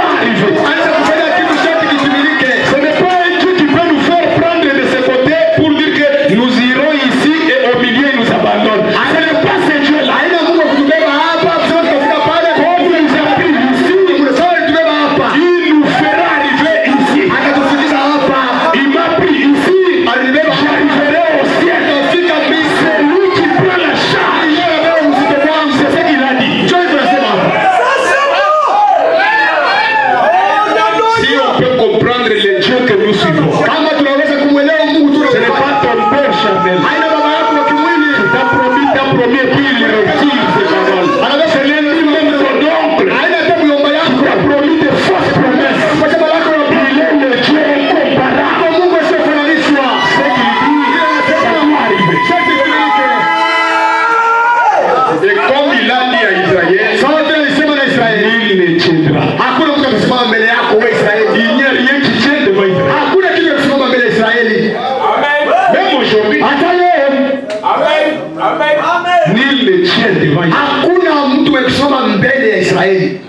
S2: Nul ne tient devant Israël.
S1: Hakuna mtu mwenye kusimama mbele ya Israeli.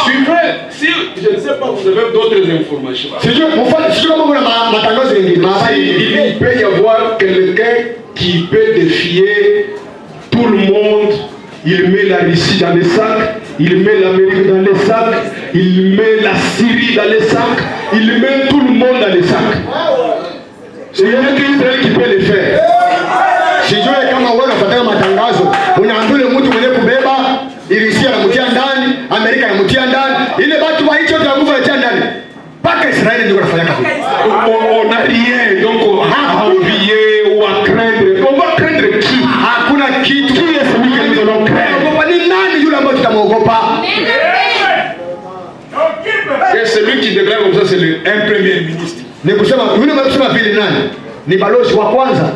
S2: Suivez, si je ne sais pas, vous avez d'autres informations.
S1: Sijui kama kuna matangazo mengine.
S2: Il peut y avoir quelqu'un qui peut défier tout le monde. Il met la Russie dans les sacs, il met l'Amérique dans les sacs, il met la Syrie dans les sacs, il met tout le monde dans les sacs. C'est rien qu'Israël qui peut le faire.
S1: Sijui kama wewe unafuata matangazo, unaambia mtu mwenye kubeba Irisia anamtia ndani, Amerika anamtia ndani, ile watu wa hicho ndio nguvu ya ndani. Paka Israeli ndio wanafanya kazi.
S2: On n'a rien, donc à envier ou à craindre. On va craindre qui?
S1: Hakuna kitu.
S2: Qui est celui que nous allons craindre?
S1: Ni nani yule ambaye tutamuogopa?
S2: Et celui qui déclare comme ça, c'est un premier ministre.
S1: Ni kusema yule ambaye kusema vile nani? Ni balozi wa kwanza.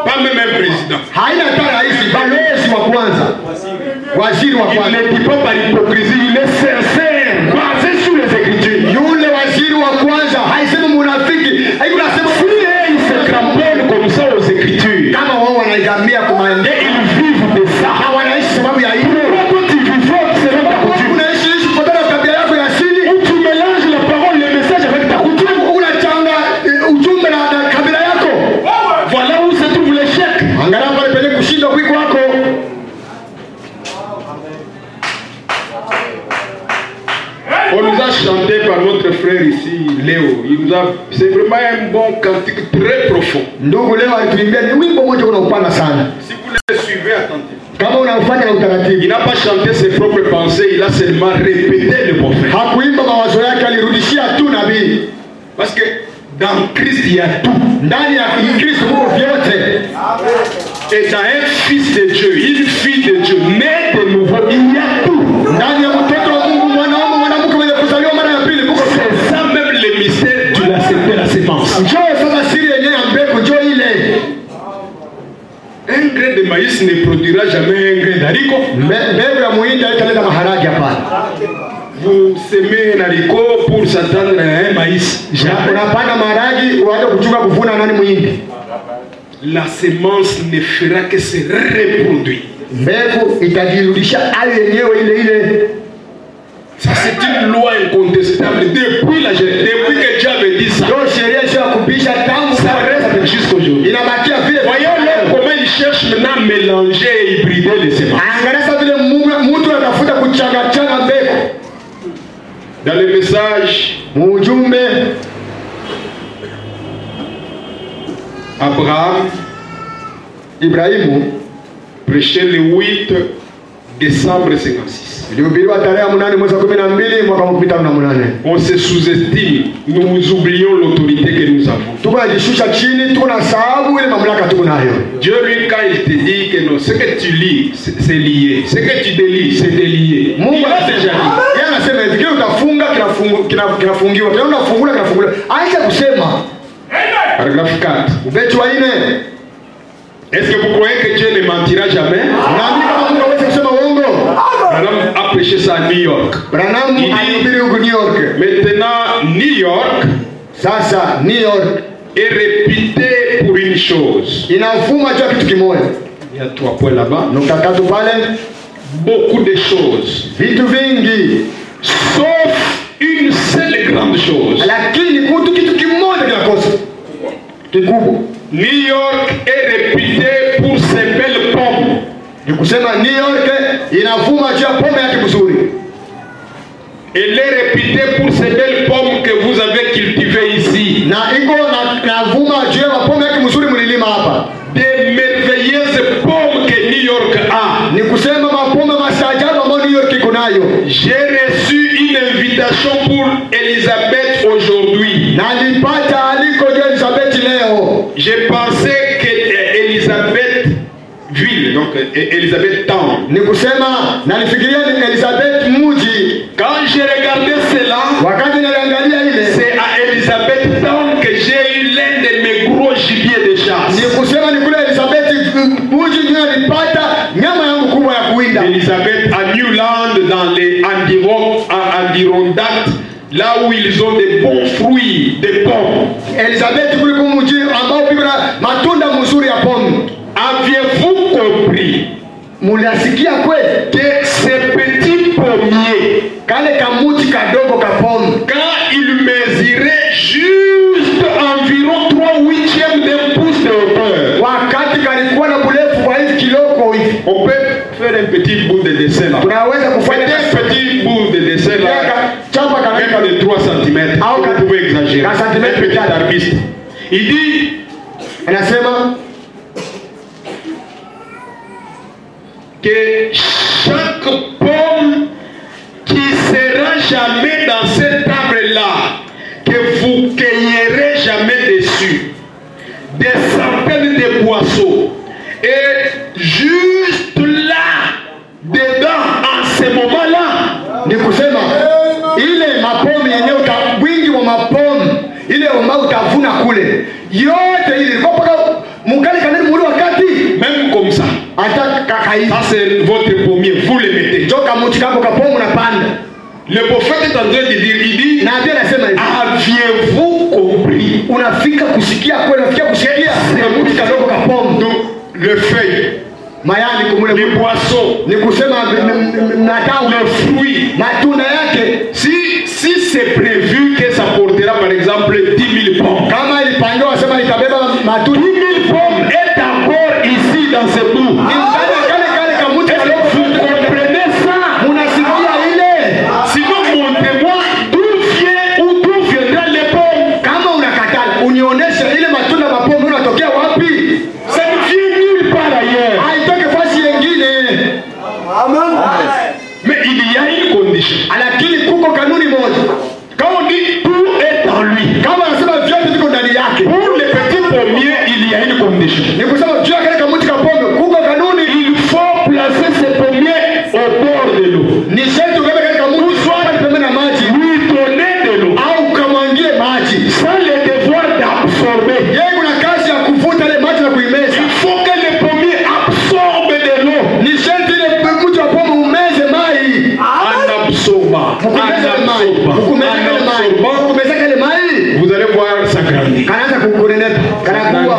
S2: Pas même un président.
S1: Haina hata rais, balozi wa kwanza. Waziri wa kwanza.
S2: Il ne dit pas par hypocrisie, il est sincère, basé sur les Écritures.
S1: Yule waziri wa kwanza haisemi munafiki, haikunasema
S2: il se cramponne comme ça aux Écritures.
S1: kama wao wanaigamia kwa maendeleo,
S2: Ils vivent de ça.
S1: hawanaishi sababu ya hilo.
S2: Pourquoi tu vis fort, c'est pas ta coutume.
S1: Unaishi kufuatana na tabia yako ya asili.
S2: Où tu mélanges la parole, le message avec ta coutume.
S1: Unachanga ujumbe na kabila yako.
S2: Voilà où se trouve l'échec.
S1: Angalau pale penye kushindwa kwiko wako.
S2: On nous a chanté par notre frère ici, Léo. C'est vraiment un bon cantique très profond.
S1: Ndugu leo alituimbia ni wimbo mmoja unaopanda sana.
S2: Si vous le suivez attentivement.
S1: Kama unafanya na utaratibu.
S2: Il n'a pas chanté ses propres pensées, il a seulement répété le prophète.
S1: Hakuimba mawazo yake, alirudishia tu nabii.
S2: Parce que dans Christ il y a tout.
S1: Ndani ya Kristo huko vyote.
S2: Et dans un fils de Dieu, une fille de Dieu, né de nouveau, il y a tout.
S1: Ndani ya mtoto wa Mungu, mwanaume, mwanamke mwenye kuzaliwa mara ya pili, huko
S2: c'est ça même le mystère de la sémence.
S1: njoo sasa siri yenyewe ya mbegu, njoo ile.
S2: Un grain de maïs ne produira jamais un grain d'haricot.
S1: Mbegu ya muhindi haitaleta maharage hapana.
S2: Vous semez un haricot pour s'attendre à un maïs.
S1: Unapanda maharage uanze kuchunga kuvuna nani muhindi.
S2: La sémence ne fera que se reproduire.
S1: Mbegu itajirudisha hali yenyewe ile.
S2: Ça c'est une loi incontestable depuis que Dieu avait dit ça.
S1: Ndio sheria sio kupisha tangu
S2: Ça reste jusqu'aujourd'hui.
S1: inabakia vile.
S2: Voyons comment il cherche maintenant à mélanger et hybrider les semences.
S1: Angalia sasa vile mtu anatafuta kuchangachanga mbegu.
S2: Dans le message,
S1: Ujumbe
S2: Abraham,
S1: Ibrahimu
S2: prêché le 8 décembre 56.
S1: ilihubiriwa tarehe 8 mwezi wa 12 mwaka wa 2018.
S2: On se sous-estime, nous oublions l'autorité que nous avons.
S1: Tunajishusha chini, tunasahau ile mamlaka tuko nayo.
S2: Dieu lui quand il te dit que non, ce que tu lis c'est lié, ce que tu délis c'est délié.
S1: Mungu
S2: a déjà dit.
S1: Yeye anasema hivi, kile utafunga kinafungiwa, kile unafungula kinafunguliwa. Aisha kusema
S2: Paragraphe 4.
S1: ubeti wa 4.
S2: Est-ce que vous croyez que Dieu ne mentira jamais?
S1: Naamini kama Mungu hawezi kusema uongo.
S2: Branham a prêché ça à New York.
S1: Branham alihubiri huko New York.
S2: Maintenant, New York
S1: Sasa New York
S2: est réputé pour une chose.
S1: inavuma juu ya kitu kimoja.
S2: Il y a 3 points là-bas.
S1: Nukta tatu pale,
S2: Beaucoup de choses.
S1: vitu vingi,
S2: Sauf une seule grande chose.
S1: lakini kutu kitu kimoja kinakosa kikubwa.
S2: New York est réputé pour ses belles pommes.
S1: Ni kusema New York inavuma juu ya pombe yake mzuri.
S2: Elle est réputée pour ces belles pommes que vous avez cultivées ici.
S1: Na iko navuma juu ya pombe yake mzuri mlilima hapa.
S2: Des merveilleuses pommes que New York a.
S1: Ni kusema mapombe masaajabu ambayo New York iko nayo.
S2: J'ai reçu une invitation pour Elisabeth aujourd'hui.
S1: Na nilipata aliko juu Elizabeth leo.
S2: J'ai pensé que Elisabeth ville, donc Elisabeth town.
S1: Ni kusema na nifikiria ni Elizabeth mji.
S2: Quand j'ai regardé cela,
S1: Wakati niliangalia ile,
S2: c'est à Elisabeth town que j'ai eu l'un de mes gros gibiers de chasse.
S1: ni kusema ni kule Elizabeth mji ndio nilipata nyama yangu kubwa ya kuwinda.
S2: Elisabeth à Newland dans les Adirondacks, là où ils ont des bons fruits, des pommes.
S1: Elizabeth kule mji ambao pia matunda mzuri ya pombe.
S2: Aviez-vous
S1: Muliasikia kweli?
S2: que ces petits pommiers,
S1: Kale kamuti kadogo kapomu.
S2: quand ils mesuraient juste environ 3/8 d'un pouce de hauteur,
S1: Wakati kalikuwa na urefu wa hivi kiloko hivi.
S2: on peut faire un petit bout de dessin là.
S1: Tunaweza kufanya
S2: Faites un petit bout de dessin là,
S1: chamba kanaka
S2: même de 3 cm.
S1: Ah,
S2: Vous pouvez exagérer.
S1: un centimètre
S2: Un petit
S1: peut-être.
S2: arbuste. Il dit
S1: anasema
S2: que chaque pomme qui sera jamais dans cet arbre-là, que vous cueillerez jamais dessus, des centaines de boisseaux, et juste là, dedans, en ce moment-là,
S1: ni kusema ile mapomi yenyewe wingi wa mapomi ile ambao utavuna kule yote ile ilikuwa paka mukali kanani muli wakati
S2: même comme ça,
S1: hata kakaii
S2: ça c'est votre pommier, vous le mettez.
S1: joka muti kako kapomu unapanda.
S2: Le prophète est en train de dire, il dit,
S1: Na pia nasema hivi,
S2: aviez-vous compris?
S1: unafika kusikia kweli, unafika kusikia muti kadogo kapomu
S2: Donc, le feuille,
S1: mayani kumule
S2: les boissons,
S1: ni kusema mnatao
S2: le fruit.
S1: matunda yake.
S2: Si c'est prévu que ça portera par exemple 10 000 pommes,
S1: Kama ilipandwa sema itabeba matunda
S2: 10 000 pommes est encore ici dans ce bout.
S1: ni mtani kale kamuti
S2: Est-ce
S1: kadogo.
S2: que vous comprenez ça?
S1: Munasikia ile
S2: Sinon, montrez-moi d'où vient ou d'où viendra les pommes.
S1: kama unakatala unionyeshe ile matunda mapomu unatokea wapi?
S2: Ça ne vient nulle part ailleurs.
S1: Haitoke fasi yengine.
S2: Mais il y a une condition.
S1: Lakini kuko kanuni moja.
S2: Quand on dit tout est en lui,
S1: Kama anasema vyote viko ndani yake.
S2: pour les petits pommiers, il y a une condition.
S1: Ni kusema juu ya kale kamuti kapombe kuko kanuni.
S2: Il faut placer ces pommiers au bord de l'eau.
S1: Ni sharti ubebe kale kamuti swala pembeni na maji
S2: Lui donner de l'eau.
S1: au kamwangie maji.
S2: Sans le devoir d'absorber.
S1: Yeye kuna kazi ya kuvuta ile maji na kuimeza.
S2: Il faut que les pommiers absorbent de l'eau.
S1: Ni sharti ile mti wa pombe umeze mai.
S2: En absorbant.
S1: Mukumeza ile mai. Mukumeza ile mai. Mukumeza ile mai.
S2: Vous allez voir ça grandir.
S1: Kanaanza kukunenepa. Kanakuwa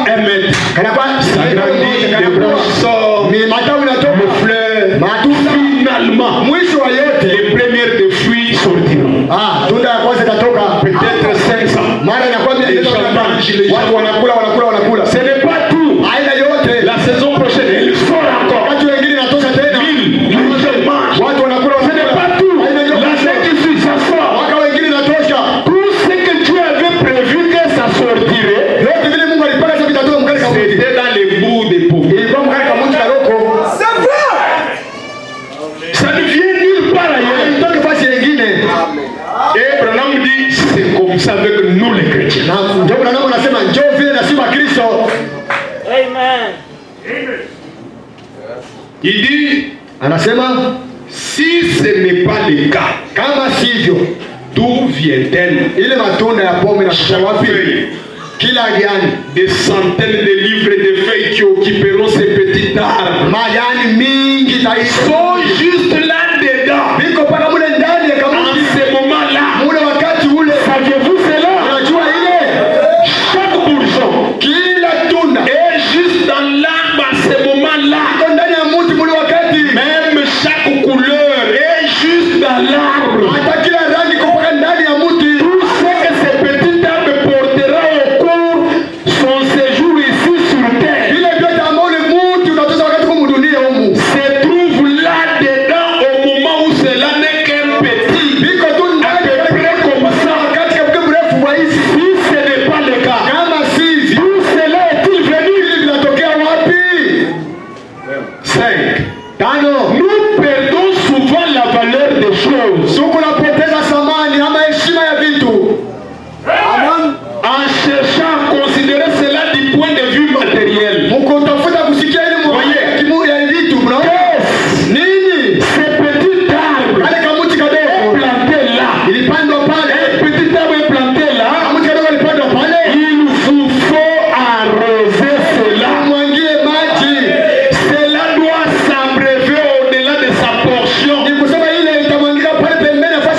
S2: 1 mètre.
S1: kanakuwa
S2: Ça grandit, les branches sortent,
S1: ni matawi
S2: le
S1: natoka
S2: fleur.
S1: matunda.
S2: Finalement,
S1: Mwisho wa yote
S2: les premières de fruits sortiront.
S1: tunda ya kwanza itatoka
S2: Peut-être 500.
S1: mara inakuwa watu wanakula.
S2: Ce n'est pas tout.
S1: Aina yote
S2: La saison prochaine, il sort encore.
S1: wakati wengine inatosha tena.
S2: 1000, les gens mangent.
S1: Watu wanakula.
S2: Ce n'est pas tout.
S1: Aina yote
S2: L'année qui suit, ça sort.
S1: waka wengine inatosha.
S2: Tout ce que Dieu avait prévu que ça sortirait,
S1: Yote vile Mungu alipanga sasa vitatoka mkali kamuti.
S2: c'était dans les bouts des pommes.
S1: Ilikuwa mkali kamuti kaloko.
S2: Ça ne vient nulle part ailleurs.
S1: Haitoki fasi nyingine.
S2: Et Branham dit, c'est comme ça avec nous les chrétiens.
S1: Na ndio Branham anasema njoo vile na sima Kristo.
S5: Amen.
S2: Il dit,
S1: Anasema
S2: si ce n'est pas le cas,
S1: kama sivyo
S2: d'où vient-elle?
S1: ile matunda ya pombe na
S2: Chaque
S1: wapi?
S2: feuille,
S1: Kila gani
S2: des centaines de livres de feuilles qui occuperont ces petits arbres
S1: majani mingi
S2: sont juste là-dedans.
S1: biko paka mule ndani ya
S2: En
S1: kamuti.
S2: ce moment-là,
S1: Mule wakati ule
S2: saviez-vous cela?
S1: unajua ile
S2: Chaque bourgeon
S1: kila tunda
S2: est juste dans l'arbre à ce moment-là.
S1: iko ndani ya muti mule wakati.
S2: Même chaque couleur est juste dans l'arbre.
S1: Hata kila rangi iko paka ndani ya muti.
S2: Tout ce que ce petit arbre portera au cours son séjour ici sur terre
S1: Vile vyote ambao ule muti utatoza wakati humu dunia humu.
S2: se trouve là-dedans au moment où cela n'est qu'un petit.
S1: Biko tu
S2: À
S1: ndani
S2: peu près comme ça.
S1: wakati kabla mrefu wa hizi.
S2: Si ce n'est pas le cas,
S1: Kama sivyo
S2: d'où cela est-il venu?
S1: hili vinatokea wapi?
S2: 5.
S1: Tano.
S2: Nous perdons souvent la valeur des choses
S1: Suku napoteza samani ama heshima ya vitu.
S2: en cherchant à considérer cela du point de vue matériel.
S1: Mkutafuta kusikia ile kimu ya vitu mnaona? Nini?
S2: Ce petit arbre
S1: Kale kamuti
S2: est
S1: kadogo
S2: planté là.
S1: ilipandwa pale.
S2: Un petit arbre est planté là.
S1: Kamuti kadogo ilipandwa pale.
S2: Il vous faut arroser cela.
S1: Mwangie maji.
S2: Cela doit s'abreuver au-delà de sa portion.
S1: Ni kusema ile itamwangika pale pembeni nafasi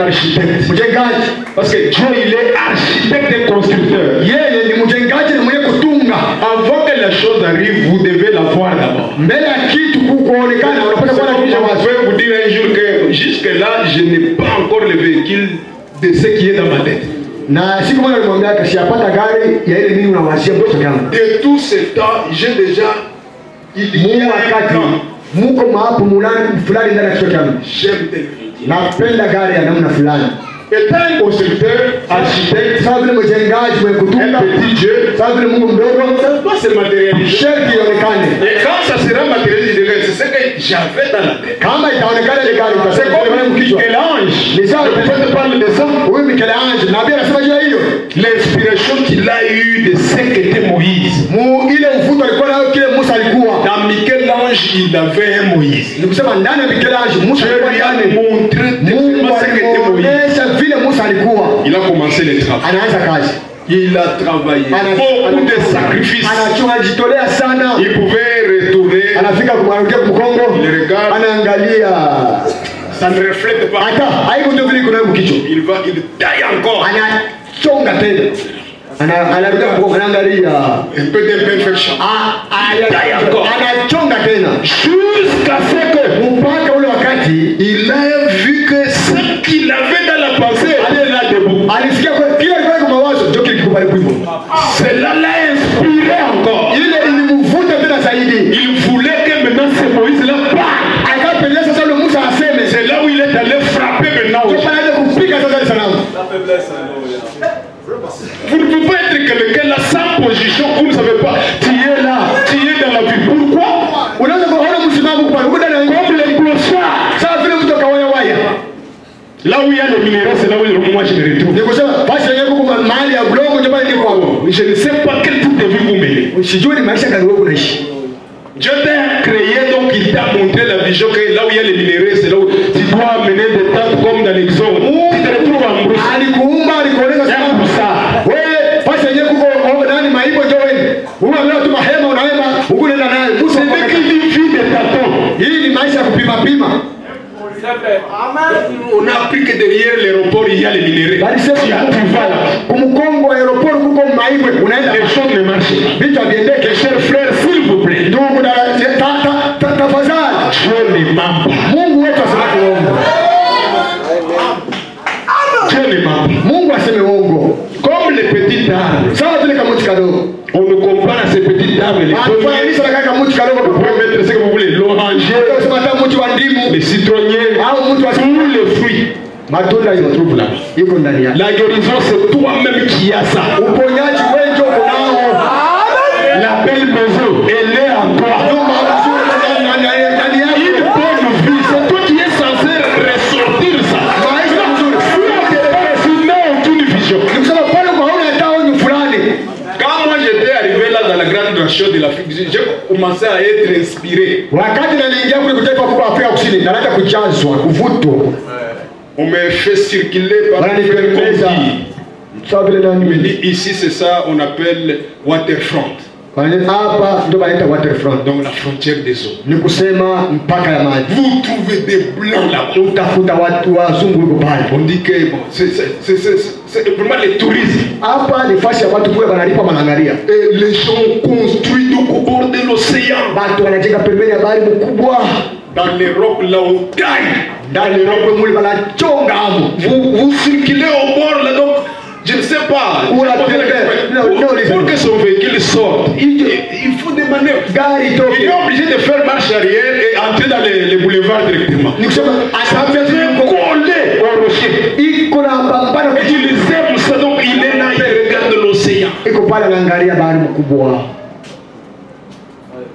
S2: architecte.
S1: Mjengaji.
S2: Parce que Dieu, il est architecte et constructeur.
S1: Yeye ni mjengaji na mwenye kutunga.
S2: Avant que la chose arrive, vous devez la voir d'abord.
S1: Mbele ya kitu kuonekana unapata kuona kitu cha wazi.
S2: Je vais vous dire un jour que jusque-là, je n'ai pas encore le véhicule de ce qui est dans ma tête.
S1: Na siku moja nilimwambia kashapata gari ya ile mimi unawazia mtoto yangu.
S2: De tout ce temps, j'ai déjà
S1: wakati muko maapo fulani ndani ya kichwa changu.
S2: J'aime tel véhicule.
S1: Napenda gari ya namna fulani.
S2: Étant un constructeur, architecte,
S1: sawa vile mjengaji mwenye kutunga,
S2: un petit Dieu,
S1: sawa vile Mungu mdogo,
S2: ça doit se matérialiser.
S1: Sharti ionekane.
S2: Et quand ça sera matérialisé, c'est ce que j'avais dans la tête.
S1: Kama itaonekana ile gari
S2: c'est comme Michel-Ange.
S1: Ni sawa
S2: le prophète parle de ça.
S1: Oui, Michel-Ange. Nabii anasema juu ya hiyo.
S2: L'inspiration qu'il a eue de ce qu'était Moïse.
S1: Ile ufuto alikuwa nayo kile Musa alikuwa.
S2: Dans Michel-Ange, il avait un Moïse.
S1: Ni kusema ndani ya Michel-Ange Musa alikuwa
S2: yani montré ce qu'était Moïse.
S1: Vile Musa alikuwa.
S2: Il a commencé le travail.
S1: Anaanza kazi.
S2: Il a travaillé. Beaucoup de sacrifices.
S1: Anajitolea sana.
S2: Il pouvait retourner.
S1: Anafika kumwangukia Mkongo.
S2: Il regarde.
S1: Anaangalia.
S2: Ça ne reflète pas.
S1: Hata haiko ndio vile kuna mkicho.
S2: Il taille encore.
S1: Anachonga tena. Anarudia anaangalia.
S2: Un peu d'imperfection.
S1: Taille encore. Anachonga tena.
S2: Jusqu'à ce que
S1: mpaka ule wakati
S2: il a vu que ce qu'il avait dans la pensée allait là debout.
S1: Alisikia kwa kile kwa mawazo ndio kilikubali kuimba.
S2: Cela l'a inspiré encore.
S1: Ile ilimvuta tena zaidi.
S2: Il voulait que maintenant ce Moïse là parle.
S1: Akapeleza sasa ule Musa aseme.
S2: C'est là où il est allé frapper maintenant.
S1: Kwa pale kupiga sasa ile sanamu.
S2: Vous ne pouvez pas être quelqu'un là sans position, vous ne savez pas. Tu es là, tu es dans la vie. Pourquoi?
S1: Unaweza kuona msimamo kwa huko ndani
S2: comme les clochards.
S1: Sasa vile mtu kawaya waya.
S2: Là où il y a le minerai, c'est là où moi je me retrouve.
S1: Ni kusema basi yenyewe huko mahali ya blongo ndio pale niko hapo.
S2: Je ne sais pas quel type de vie vous menez.
S1: Usijue ni maisha gani wewe unaishi.
S2: Dieu t'a créé, donc il t'a montré la vision que là où il y a les minéraux, c'est là où tu dois mener des tentes comme dans l'exode. Tu te retrouves en brousse.
S1: Alikuumba alikueleza sababu saa. Wewe basi yenyewe huko ndani maipo ndio wewe. Unaona tu mahema unahema, huko nenda naye.
S2: C'est dès qu'il vit des tâtons.
S1: Hii ni maisha ya kupima pima.
S2: On a appris que derrière l'aéroport il y a les minéraux.
S1: Bali sasa tu vas là. Kumkongo aéroport kuko maipo unaenda
S2: les choses ne marchent pas.
S1: Vitu viendeke
S2: chers frères s'il vous plaît.
S1: Ndugu na tafadhali.
S2: Dieu ne ment pas.
S1: Mungu wetu asema uongo.
S2: Dieu ne ment pas.
S1: Mungu aseme uongo.
S2: Comme les petits arbres.
S1: Sawa vile kama mti kadogo.
S2: On ne compare à ces petits arbres les
S1: pommiers.
S2: Vous pouvez mettre ce que vous voulez, l'oranger, les citronniers, tous les fruits.
S1: Matunda
S2: se trouvent là. La guérison, c'est toi-même qui as ça. La belle maison, elle est en toi. Une bonne vie, c'est toi qui es censé ressortir ça. Tu n'as aucune vision. Quand moi j'étais arrivé là dans la grande nation de l'Afrique, j'ai commencé à être inspiré. On me fait circuler par le ici c'est ça, on appelle waterfront. Donc la frontière des eaux. Vous trouvez des blancs là-bas. On dit que bon, c'est vraiment le tourisme. Et les gens construisent donc au bord de l'océan. Dans les rocs là où taille. Vous circulez au bord là donc. Je ne sais pas. Pour que son véhicule sorte, il faut des manœuvres. Il est obligé de faire marche arrière et entrer dans les boulevards directement. Ça fait coller au rocher. Il les aime, ça donc il est là, il regarde l'océan.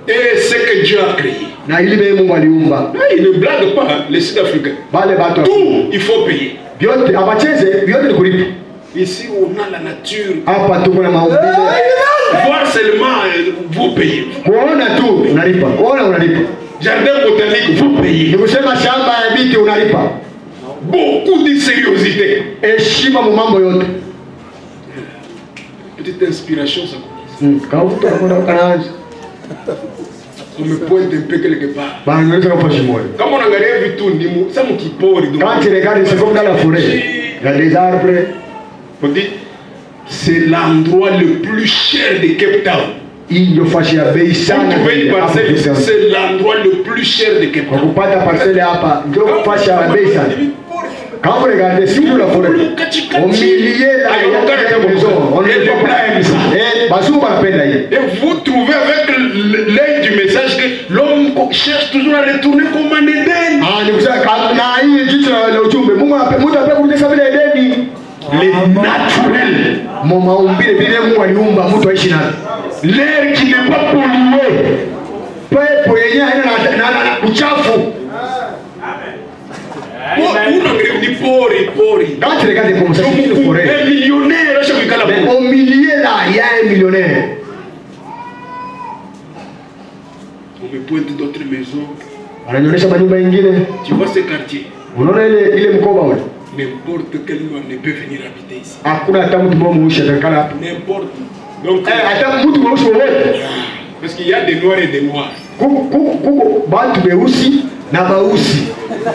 S2: Et c'est que Dieu a créé. Il ne blague pas, les Sud-Africains. Tout, il faut payer. Ici, on a la nature. Voir seulement, vous payez. Jardin botanique, vous payez. Beaucoup de sérieuxité. Petite inspiration, ça commence.
S4: On me pointe un peu quelque part.
S1: Banaweza kufanya moyo.
S4: Kama unaangalia vitu ni ça mkipori.
S1: Quand tu regardes, c'est comme dans la forêt. Il y a des arbres.
S4: On dit c'est l'endroit le plus cher de Cape Town.
S1: Il doit faire bei sana.
S4: C'est l'endroit le plus cher de Cape Town.
S1: Kupata parcelle hapa ndio kufanya bei sana. Quand vous regardez sur la forêt, au milieu là, il y a des maisons. On ne peut pas ça. Et
S4: vous trouvez avec l'œil du message que l'homme cherche toujours à retourner comme un Éden.
S1: Ah, ni kusema na hii jicho la ujumbe. Mungu anapenda kurudisha vile Edeni.
S4: Le naturel.
S1: Maumbile vile Mungu aliumba mtu aishi nayo.
S4: L'air qui n'est pas pollué.
S1: Pepo yenyewe haina na uchafu. Quand tu regardes comme ça, c'est une forêt.
S4: Un millionnaire,
S1: au milieu là, il y a un millionnaire.
S4: On me pointe d'autres maisons.
S1: Tu
S4: vois ce quartier? N'importe quel monde ne peut venir habiter ici. N'importe. Donc, parce qu'il y a des noirs et des noirs.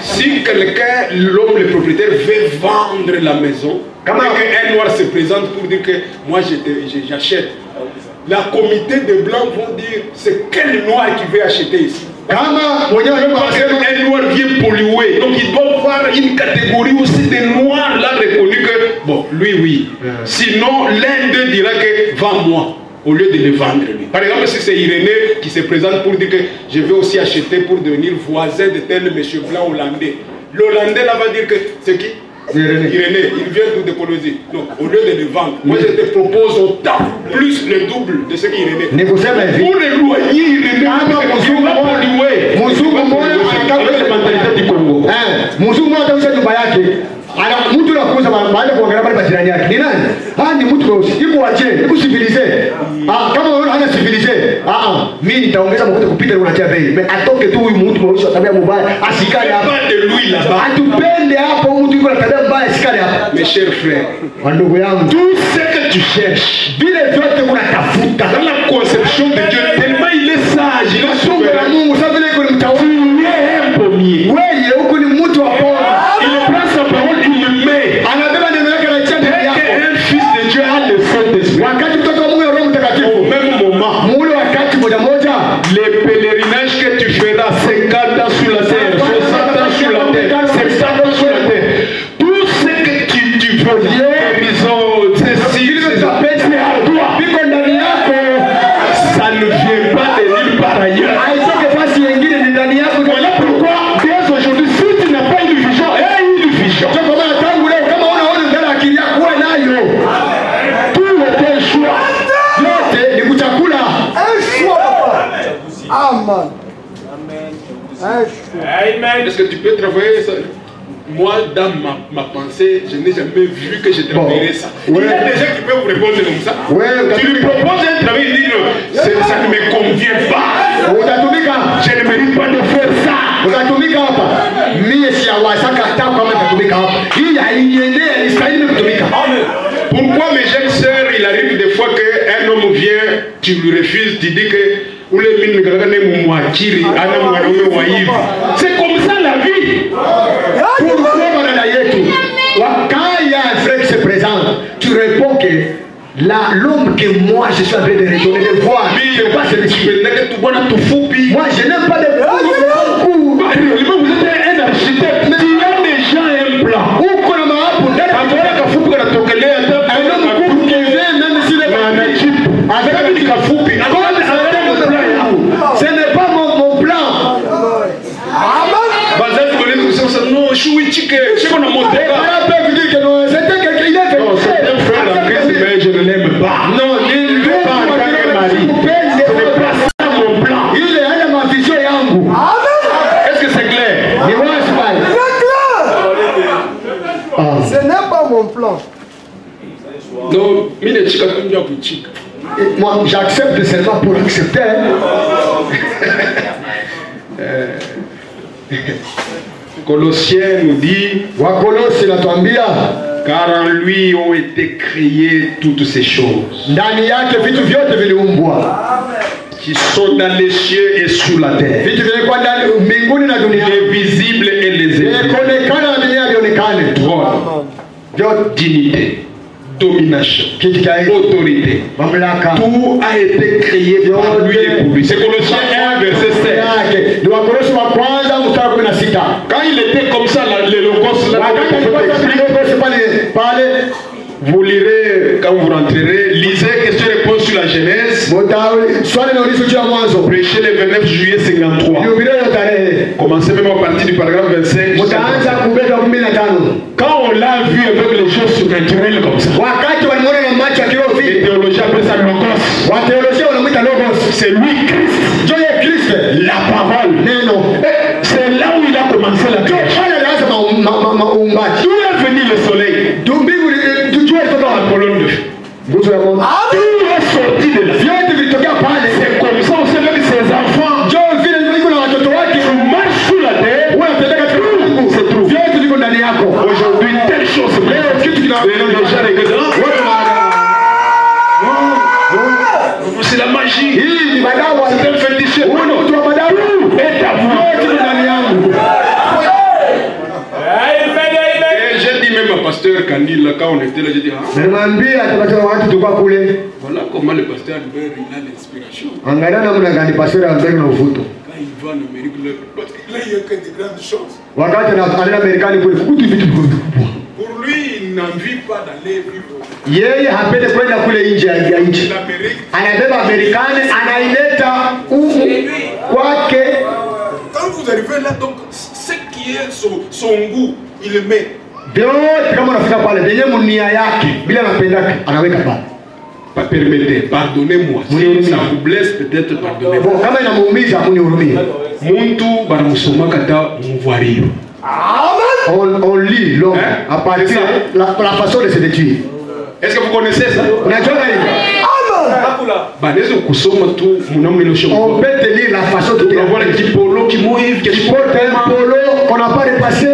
S4: Si quelqu'un, l'homme, le propriétaire, veut vendre la maison, quand un noir se présente pour dire que moi j'achète, la comité de blancs vont dire c'est quel noir qui veut acheter ici. Un noir vient polluer, donc il doit avoir une catégorie aussi de noirs là reconnu que bon, lui oui. Sinon l'un d'eux dira que vends-moi au lieu de le vendre lui. Par exemple, si c'est Irénée qui se présente pour dire que je vais aussi acheter pour devenir voisin de tel monsieur blanc hollandais. L'Hollandais là va dire que c'est qui? Irénée, il vient de Colosie. Donc, au lieu de le vendre, moi je te propose autant, plus le double de ce qu'Irénée. Pour l'éloigner, Irénée,
S1: ana mtu la kuuza baada kuangalia pale majirani yake ni nani? Ni mtu mweusi. Yuko waje, yuko civilize. Kama wewe hana civilize, mimi nitaongeza mafuta kupita unatia bei. Atoke tu huyu mtu mweusi atabia mbaya, asikale hapa. Atupende hapo mtu yuko na tabia mbaya, asikale hapa.
S4: Mes chers frères,
S1: ndugu yangu,
S4: tout ce que tu cherches,
S1: vile vyote unatafuta
S4: dans la conception de Dieu, tellement il est sage, il est souverain.
S1: Mungu sasa vile yuko mtawala,
S4: un pommier.
S1: Wewe huko ni mtu wa pole.
S4: Il prend sa parole. Un fils de Dieu a le Saint-Esprit. Au même moment, les pèlerinages que tu feras 50 ans sur la terre, 60 ans sur la terre, 70 ans sur la terre, tout ce que tu veux, guérison, ceci, c'est à toi. Ça ne vient pas de nulle part ailleurs. Voilà pourquoi, dès aujourd'hui, si tu n'as pas une vision, aie une vision.
S5: Amen.
S4: Est-ce que tu peux travailler ça? Moi, dans ma pensée, je n'ai jamais vu que je travaillerais ça. Il y a des gens qui peuvent vous répondre comme ça. Tu lui proposes un travail, il dit non, ça ne me convient pas. Je ne mérite pas de faire ça. Pourquoi mes jeunes sœurs, il arrive des fois qu'un homme vient, tu lui refuses, tu dis que c'est comme ça la vie.
S1: Pourquoi quand il y a un frère qui se présente, tu réponds que l'homme que moi je suis en train de retourner de voir, c'est pas celui-ci. Moi je n'aime pas de coups.
S4: Vous êtes un architecte, mais il y a déjà un plan.
S1: Ce n'est pas mon plan.
S4: Non, je suis chique, je suis mon
S1: c'était quelqu'un, il est
S4: non, c'est un frère en Christ, mais je ne l'aime pas.
S1: Non, il ne veut pas en tant que mari.
S4: Ce n'est pas ça mon plan.
S1: Il est ma vision yangu.
S4: Est-ce que c'est clair?
S3: Ce n'est pas mon plan.
S4: Non,
S1: moi j'accepte seulement pour accepter.
S4: Colossiens nous dit, car en lui ont été créées toutes ces choses.
S2: qui sont dans les cieux et sous la terre,
S1: vitu vilikuwa ndani mbinguni na duniani,
S2: les visibles et les invisibles,
S1: vinaonekana na vyenyewe vionekane,
S2: trône, dignité, domination,
S1: kiti cha
S2: autorité,
S1: mamlaka,
S2: tout a été créé par lui et pour lui. C'est Colossiens 1 verset 7.
S1: yake. Ni Wakorintho wa kwanza mstari 16.
S2: Quand il était comme ça, l'éloquence là,
S1: Wakati alikuwa pale,
S2: vous lirez quand vous rentrerez, lisez question-réponse sur la Genèse.
S1: swali na ulizo juu mwanzo.
S2: Prêchez le 29 juillet 53. Commencez même à partir du paragraphe 25.
S1: Mtaanza kubeba 15.
S2: Quand on l'a vu avec les choses surnaturelles comme ça,
S1: Wakati walimuona na macho ya kiroho
S2: les
S1: vile,
S2: théologiens appellent ça logos.
S1: wateolojia wanamuita logos.
S2: C'est lui, Christ,
S1: Ndio yeye Kristo,
S2: la parole.
S1: neno.
S2: C'est là où il a commencé la création.
S1: Pale alianza maumbaji.
S2: D'où est venu le soleil?
S1: Mbingu tujue kutoka
S2: La colonne de feu.
S1: nguzo ya Mungu.
S2: Tout est sorti de là.
S1: Vyote vilitokea pale.
S2: C'est comme ça aussi avec ses enfants.
S1: Ndio vile iko na watoto wake.
S2: Marche sous la terre.
S1: Unatembea katika Mungu. Vyote viko ndani yako.
S2: Aujourd'hui, telle chose se
S1: Leo kitu
S2: c'est la magie.
S1: hii ni madawa.
S2: C'est un fétiche.
S1: Uno mtu wa madawa.
S2: Et ta voix.
S1: Vyote viko ndani yangu.
S4: Et j'ai dit même à pasteur Kandil, là, quand on était là, j'ai dit, ah,
S1: Nilimwambia tukatoa watu tulikuwa kule.
S4: voilà comment le pasteur Albert il a l'inspiration.
S1: Angalia namna gani pastor Albert na uvuto.
S4: Quand il va en Amérique, là, parce que là, il n'y a que des grandes choses.
S1: Wakati anaenda Marekani kule kukuti vitu vikubwa.
S4: Pour lui, il n'en vit pas d'aller vivre
S1: Yeye hapendi kwenda kule nje ya nchi.
S4: l'Amérique.
S1: Anabeba Marekani anaileta huku kwake.
S4: Quand vous arrivez là, donc, ce qui est son goût, il le met.
S1: Vyote kama unafika pale venye nia yake bila anapendaka anaweka pale.
S4: Pas permettez, pardonnez-moi. Si ça vous blesse, peut-être pardonnez-moi.
S1: Bon, kama inamuumiza munihurumie.
S4: Muntu banamusoma kata muvwario.
S1: On lit l'homme
S4: Hein?
S1: à partir
S4: C'est ça.
S1: la façon de se détruire.
S4: Est-ce que vous connaissez ça?
S1: Unajua nini?
S4: Banaweza kusoma tu mnamwilo
S1: On
S4: shoko.
S1: peut te lire la façon de
S4: On voit le kipolo kimoive
S1: Tu portes un polo qu'on n'a pas dépassé.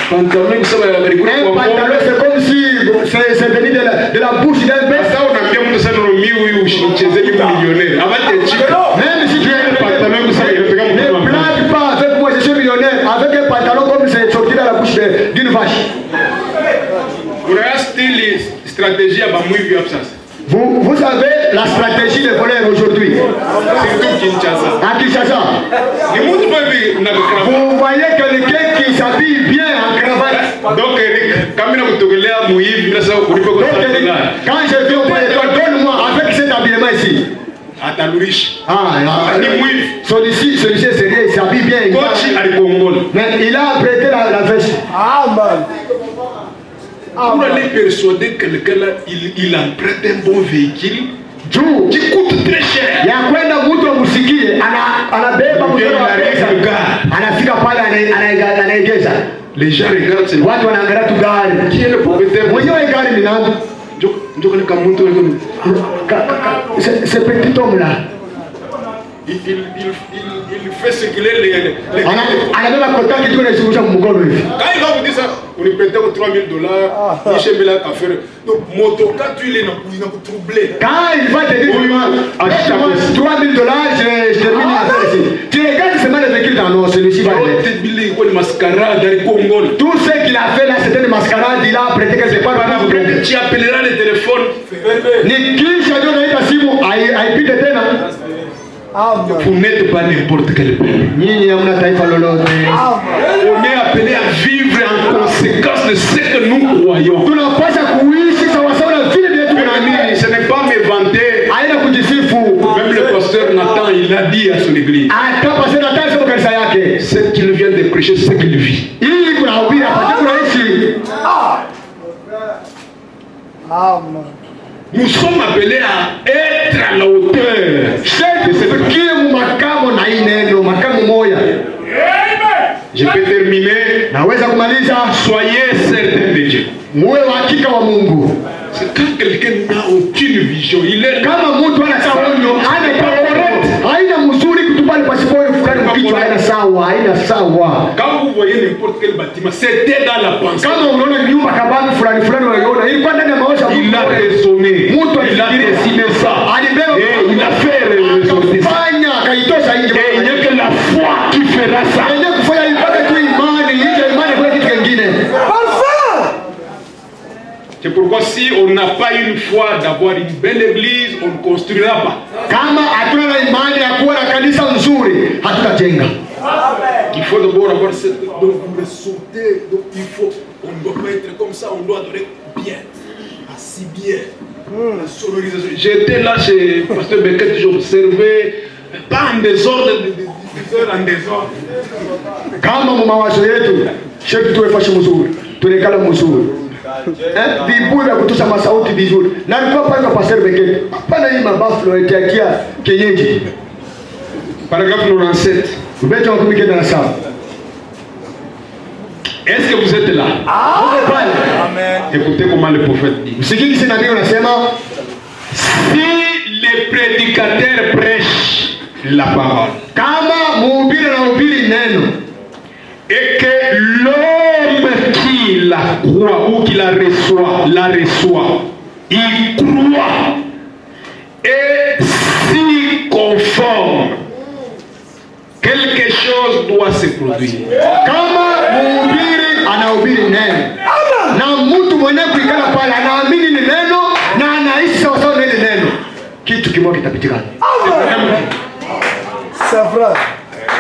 S4: pantalon kusema ya Amerika
S1: Un pantalon, c'est comme si c'est venu de la bouche d'un bœuf.
S4: Sasa unaambia mtu sana romiu huyu usichezeni millionnaire. Abate chika.
S1: Même si tu es un
S4: Pantalon kusema inataka
S1: ne
S4: mtu.
S1: blague pas avec moi, je suis millionnaire. Avec un pantalon comme c'est sorti dans la bouche d'une vache.
S4: Kuna style stratégie ya bamwivi hapo sasa.
S1: Vous savez la stratégie des voleurs aujourd'hui.
S4: Surtout Kinshasa.
S1: À Kinshasa,
S4: Ni mtu mwevi na cravate.
S1: vous voyez quelqu'un qui s'habille bien en cravate.
S4: Donc Eric, kama nakutogelea muivi na sasa ulipo kwa
S1: Donc,
S4: sana.
S1: quand je viens auprès de toi, donne-moi avec cet habillement ici.
S4: Atalurisha.
S1: Ni
S4: mwivi.
S1: Celui-ci est sérieux, il s'habille bien.
S4: Kochi alikongola.
S1: Mais il a prêté la veste.
S4: Pour aller persuader quelqu'un là, il emprunte un bon véhicule
S1: Juu
S4: qui coûte très cher.
S1: ya kwenda mtu amsikie, anabeba mtoto wa pesa, anafika pale anaegeza.
S4: Les gens regardent c'est
S1: Watu wanaangalia tu gari.
S4: qui est le propriétaire.
S1: Mwenyewe gari ni nani?
S4: Ndio kama mtu
S1: Ce petit homme là.
S4: il fait circuler les
S1: Anabeba kota kitu kinazungusha mkono hivi.
S4: quand il va vous dire ça, on lui prête $3000, il chez Bela à faire. Donc moto quand tu il n'a pas troublé.
S1: Quand il va te dire $3,000, je termine l'affaire ici. Tu regardes seulement le véhicule dans l'eau, celui-ci va le
S4: Tête bilé quoi le mascara dans le Congo.
S1: tout ce qu'il a fait là, c'était une mascarade, il a prêté quelque part dans le
S4: Tu appelleras le téléphone.
S1: ni kisha ndio naita simu aipite tena.
S4: Vous n'êtes pas n'importe quel peuple.
S1: Nyinyi hamna taifa lolote.
S4: On est appelé à vivre en conséquence de ce que nous croyons.
S1: Tunapaswa kuishi sawa sawa na vile vile tunaamini.
S4: Ce n'est pas me vanter.
S1: Haina kujisifu.
S4: Même le pasteur Nathan, il a dit à son église.
S1: Hata pastor Nathan sio kanisa yake.
S4: Ce qu'il vient de prêcher, c'est ce qu'il vit.
S1: Ili kuna hubiri hapa tunaishi.
S4: Nous sommes appelés à être à la hauteur.
S1: Tufikie makamo na hii neno, makamo moja.
S4: Je peux terminer.
S1: Naweza kumaliza.
S4: Soyez certains de Dieu.
S1: Muwe wa hakika wa Mungu.
S4: C'est quand quelqu'un n'a aucune vision, il est
S1: Kama mtu ana saonyo, ana correct, haina mzuri kutubali pasipo fulani kichwa haina sawa, haina sawa.
S4: quand vous voyez n'importe quel bâtiment, c'était dans la pensée.
S1: Kama unaona nyumba kabambi fulani fulani unaiona, ilikuwa ndani ya maisha.
S4: Il a raisonné,
S1: Mtu
S4: il a dessiné ça,
S1: alibeba
S4: et il a fait le
S1: fanya
S2: fera ça.
S1: Ende kufanya ipate tu imani, ile imani kwa kitu kingine.
S4: C'est pourquoi si on n'a pas une foi d'avoir une belle église, on ne construira pas.
S1: Kama hatuna na imani ya kuwa na kanisa nzuri, hatutajenga.
S4: Il faut d'abord avoir cette... Donc vous me sautez, donc il faut... On ne doit pas être comme ça, on doit adorer bien, assis bien. La sonorisation. J'étais là chez Pasteur Beckett, j'observais, pas en désordre, en désordre.
S1: Kama mumawazo yetu, shetu tuwe fashi mzuri, tunekala mzuri. Vibuyu vya kutusha masauti vizuri. Na alikuwa pale kwa Pastor Beckett. Hapana hii mabaflo etiakia kienyeji.
S4: Paragraphe 97.
S1: Ubeta wa kumike na sawa.
S4: Est-ce que vous êtes là?
S1: Amen.
S4: Écoutez comment le prophète dit.
S1: Msikiki si nabii unasema
S4: si les prédicateurs prêchent la parole,
S1: kama mhubiri anahubiri neno
S4: et que l'homme qui la croit ou qui la reçoit, il croit et s'y conforme, quelque chose doit se produire.
S1: kama mhubiri anahubiri neno na mtu mwenyewe kuikala pale anaamini ni neno na anaishi sawa sawa na ile neno, kitu kimoja kitapitikana.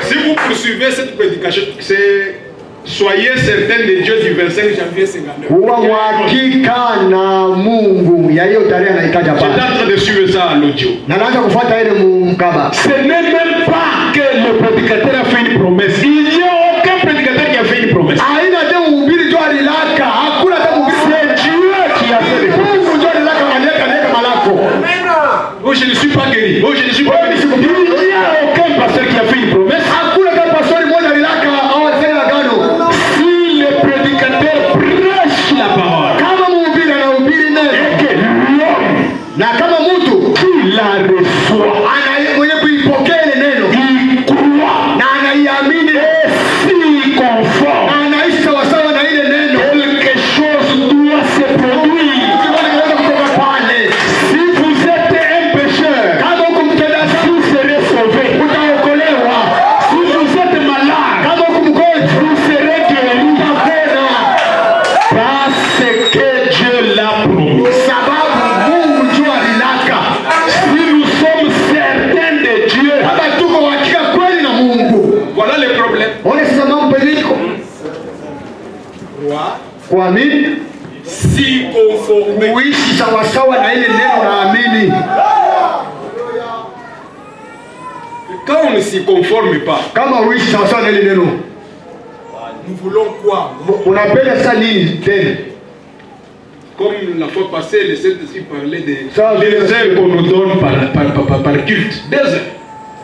S4: Si vous poursuivez cette prédication, soyez certains de Dieu du 25 janvier 59.
S1: Uwa uhakika na Mungu ya hiyo tarehe anahitaji
S4: J'étais
S1: hapa.
S4: en train de suivre ça à l'audio.
S1: Na naanza kufuata ile mkaba.
S4: Ce n'est même pas que le prédicateur a fait une promesse. Il n'y a aucun prédicateur qui a fait une promesse.
S1: Aina de mhubiri tu alilaka, hakuna hata mhubiri.
S4: C'est Dieu qui a fait les promesses.
S1: Mungu ndio alilaka maleka malako.
S4: Oh, je ne suis pas guéri. Oh, je ne suis pas guéri. Il n'y a aucun pasteur qui a fait une promesse.
S1: Hakuna hata pastori mmoja alilaka au alifanya agano.
S4: Si le prédicateur prêche la parole,
S1: Kama mhubiri anahubiri neno
S4: et que l'homme
S1: na kama mtu
S4: qui la reçoit,
S1: mwenye kuipokea ile neno
S4: il croit
S1: na anaiamini
S4: et s'y conforme,
S1: na anaishi sawa sawa na ile neno,
S4: quelque chose doit se produire.
S1: kinaweza kutoka pale.
S4: Si vous êtes un pécheur,
S1: Kama uko mtenda dhambi
S4: vous serez sauvé.
S1: utaokolewa.
S4: Si vous êtes malade,
S1: Kama uko mgonjwa
S4: vous serez guéri.
S1: utapona,
S4: Parce que Dieu l'a promis.
S1: sababu Mungu ndio alilaka.
S4: Si nous sommes certains de Dieu,
S1: Kama tuko hakika kweli na Mungu,
S4: voilà le problème.
S1: ona sasa mambo yaliko kuamini,
S4: Si conformer.
S1: kuishi sawa sawa na ile neno naamini.
S4: Quand on ne s'y conforme pas,
S1: Kama uishi sawa sawa na ile neno,
S4: nous voulons quoi?
S1: unapenda sasa nini tena?
S4: Comme la fois passée, les Saints-Esprit parlaient des
S1: Ça,
S4: les
S1: je-
S4: heures qu'on nous donne par culte. 2 heures.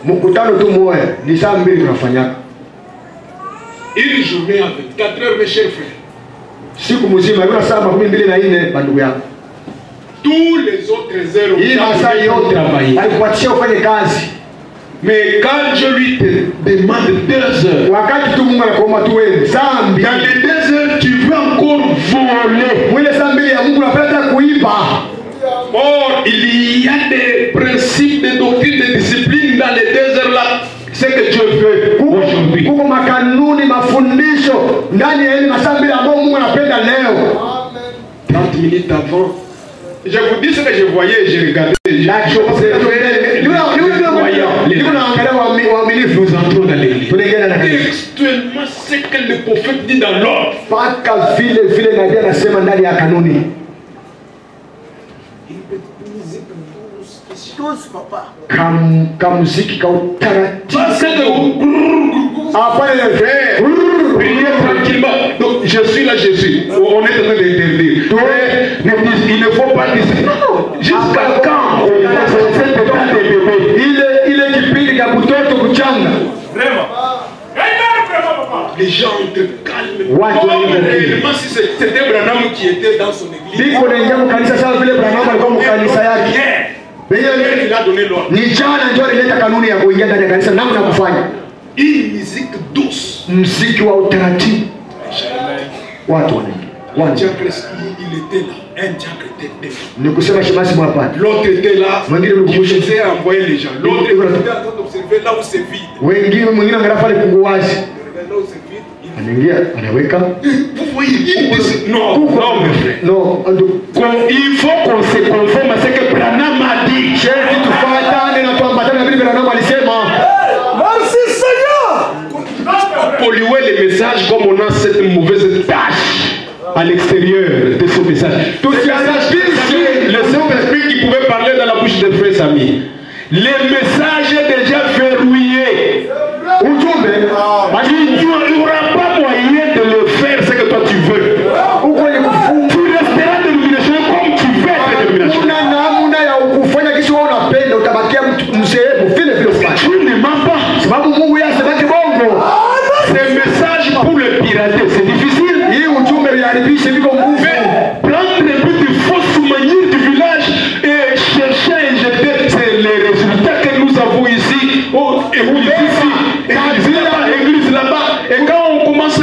S1: Mkutano tu moja ni saa mbili tunafanyaka
S4: Une journée à 24 heures, mes chers frères.
S1: siku mzima, kuna saa 24 bandugu yangu.
S4: Tous les autres heures,
S1: Hii masaa yote
S4: travailler.
S1: alikuachia ufanye kazi.
S4: Mais quand je lui demande 2 heures,
S1: Wakati tu Mungu anakuomba tu wewe saa mbili,
S4: dans les 2 heures, tu veux encore voler.
S1: mwile saa mbili ya Mungu unapenda kuiba.
S4: Or, il y a des principes, des doctrines, des disciplines dans les 2 heures là. Ce que Dieu veut aujourd'hui.
S1: Kuko makanuni, mafundisho ndani ya ile masaa mbili ambayo Mungu anapenda leo.
S4: 30 minutes avant. Je vous dis ce que je voyais et je regardais. Nous entrons dans l'église. Textuellement, ce que le prophète dit dans l'ordre.
S1: Paka vile vile nabii anasema ndani ya kanuni. Kamuziki ka utaratibu.
S4: Parce que
S1: Hapana
S4: priez tranquillement. Donc je suis là, je suis. On est en train d'interdire. Il ne faut pas dire non. Jusqu'à quand on va se faire des bébés?
S1: ile kipindi cha mtoto kuchanga.
S4: Les gens te calment.
S1: Watu
S4: Réellement, si c'était Branham qui était dans son église,
S1: Biko naingia mkanisa sawa vile Branham alikuwa mkanisa yake.
S4: hier, il a donné l'ordre.
S1: Ni jana ndio alileta kanuni ya kuingia ndani ya kanisa namna kufanya.
S4: Une musique douce.
S1: Mziki wa utaratibu. Watu wanaingia. Kwanza.
S4: diacre, il était là. Un diacre était là.
S1: Ni kusema shemasi mwapa.
S4: L'autre était là.
S1: Mwingine
S4: Il
S1: ulikuja.
S4: faisait envoyer les gens. L'autre était en train d'observer là où c'est vide.
S1: Wengine mwingine angalia pale kunguwazi.
S4: Là où c'est vide.
S1: Anaingia, anaweka.
S4: Vous voyez, il dit non, non, mes frères.
S1: No,
S2: Il faut qu'on se conforme à ce que Branham a dit.
S1: sherti tufuatane na tuambatane na vile Branham alisema.
S3: Merci Seigneur.
S2: Polluer les messages comme on a cette mauvaise tâche à l'extérieur de ce message. Tout ce le Saint-Esprit qui pouvait parler dans la bouche de frère Samy. Les messages déjà verrouillés.
S1: Ujumbe,
S2: Il n'y aura pas moyen de le faire ce que toi tu veux.
S1: uko ni kufunga.
S2: Tu resteras dénomination comme tu veux être dénomination.
S1: Kuna namna ya kufanya kitu wewe unapenda, utabakia msehebu vile vile ufanye.
S2: Tu ne mens pas.
S1: Sababu Mungu yeye asemake bongo.
S2: Ces messages pour le pirater, c'est difficile.
S1: Hii ujumbe uliharibishe viko nguvu.
S2: Prendre un peu de fausse manière du village et chercher à injecter c'est les résultats que nous avons ici. Oh, et vous ici, église là-bas. Et quand on commence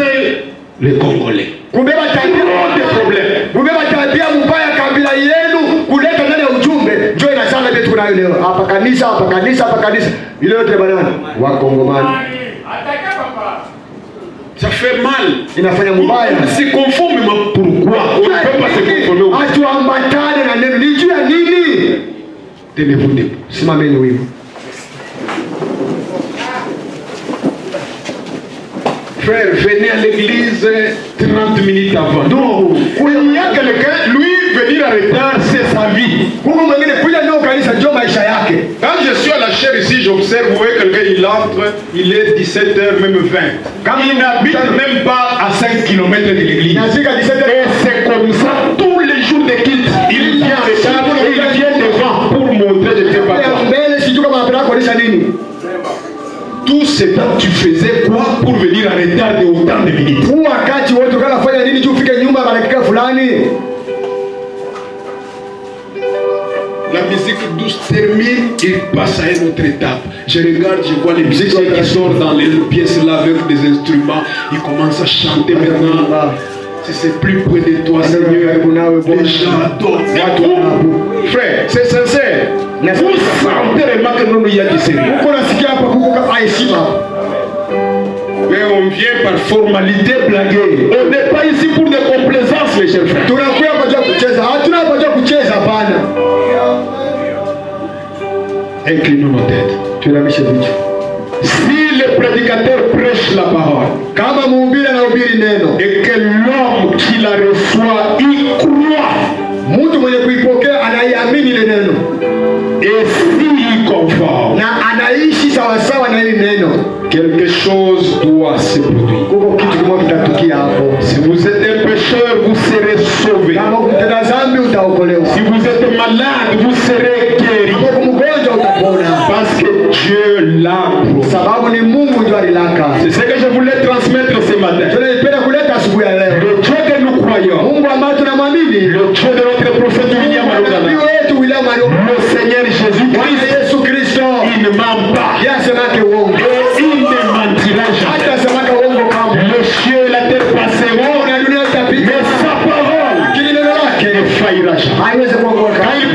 S2: les Congolais,
S1: Kubeba tabia
S2: des problèmes.
S1: kubeba tabia mbaya kabila yenu kuleta ndani ya ujumbe ndio inasana vitu tunayo leo. Hapa kanisa, hapa kanisa, hapa kanisa. Ile yote banana wa Kongomani.
S4: Ça fait mal.
S1: Inafanya mbaya.
S2: On se conforme, mais pourquoi? On ne peut pas se conformer.
S1: Hatuambatane na neno. Ni juu ya nini?
S2: Tenez-vous debout.
S1: Simameni wima.
S2: Frère, venez à l'église 30 minutes avant.
S1: Non.
S2: Il y a quelqu'un, lui, venir en retard, c'est sa vie.
S1: Mungu mwingine kuja ndio kanisa ndio maisha yake.
S2: Quand je suis à la chaire ici, j'observe, vous voyez quelqu'un, il entre, il est 17h, même 20. Quand il n'habite même pas à 5 km de l'église.
S1: Nazika 17
S2: Et c'est comme ça, tous les jours de quitte, il vient en retard et il vient devant pour montrer, je ne sais pas quoi.
S1: mbele sijui kama anataka kuonesha nini.
S2: Tout ce temps, tu faisais quoi pour venir en retard de autant de minutes?
S1: Huu wakati wote unafanya nini juu ufike nyuma kwa dakika fulani?
S4: La musique douce termine, il passe à une autre étape. Je regarde, je vois les musiciens qui sortent dans les pièces là avec des instruments. Ils commencent à chanter maintenant. Si c'est plus près de toi, Seigneur, les gens adorent.
S2: Frère, c'est sincère. Vous sentez vraiment que nous, il y a du sérieux.
S1: Uko nasikia hapa kuko kama heshima.
S2: Mais on vient par formalité blaguer. On n'est pas ici pour des complaisances, mes chers frères.
S1: Tunakuja kwa ajili ya kucheza. Hatuna hapa kwa ajili ya kucheza hapana.
S2: Inclinons nos têtes.
S1: Tuinamishe vichwa.
S2: Si le prédicateur prêche la parole
S1: Kama mhubiri anahubiri neno,
S2: et que l'homme qui la reçoit y croit,
S1: mtu mwenye kuipokea anaiamini ile neno
S2: et s'y conforme,
S1: na anaishi sawasawa na ile neno,
S2: quelque chose doit se produire.
S1: kuko kitu kimoja kitatukia hapo.
S2: Si vous êtes un pécheur, vous serez sauvé.
S1: Kama ukitenda dhambi utaokolewa.
S2: Si vous êtes malade, vous serez guéri.
S1: Kama uko mgonjwa utapona.
S2: Parce que Dieu l'a promis.
S1: Sababu ni Mungu ndiye alilaka.
S2: C'est ce que je voulais transmettre ce matin.
S1: Tunapenda kuleta asubuhi ya leo.
S2: Le Dieu que nous croyons,
S1: Mungu ambaye tunamwamini,
S2: le Dieu de notre prophète William
S1: nabii
S2: Alugana,
S1: wetu William Alugana,
S2: le Seigneur
S1: Bwana
S2: Jésus-Christ,
S1: Yesu Kristo,
S2: il ne ment pas.
S1: yeye asemake uongo.
S2: Et il ne mentira
S1: Hata
S2: jamais.
S1: asemake uongo kamwe.
S2: Le ciel et la terre passeront,
S1: Na dunia itapita,
S2: mais sa parole
S1: lakini neno lake
S2: ne faillira jamais.
S1: haiwezi kuanguka.
S2: Quand il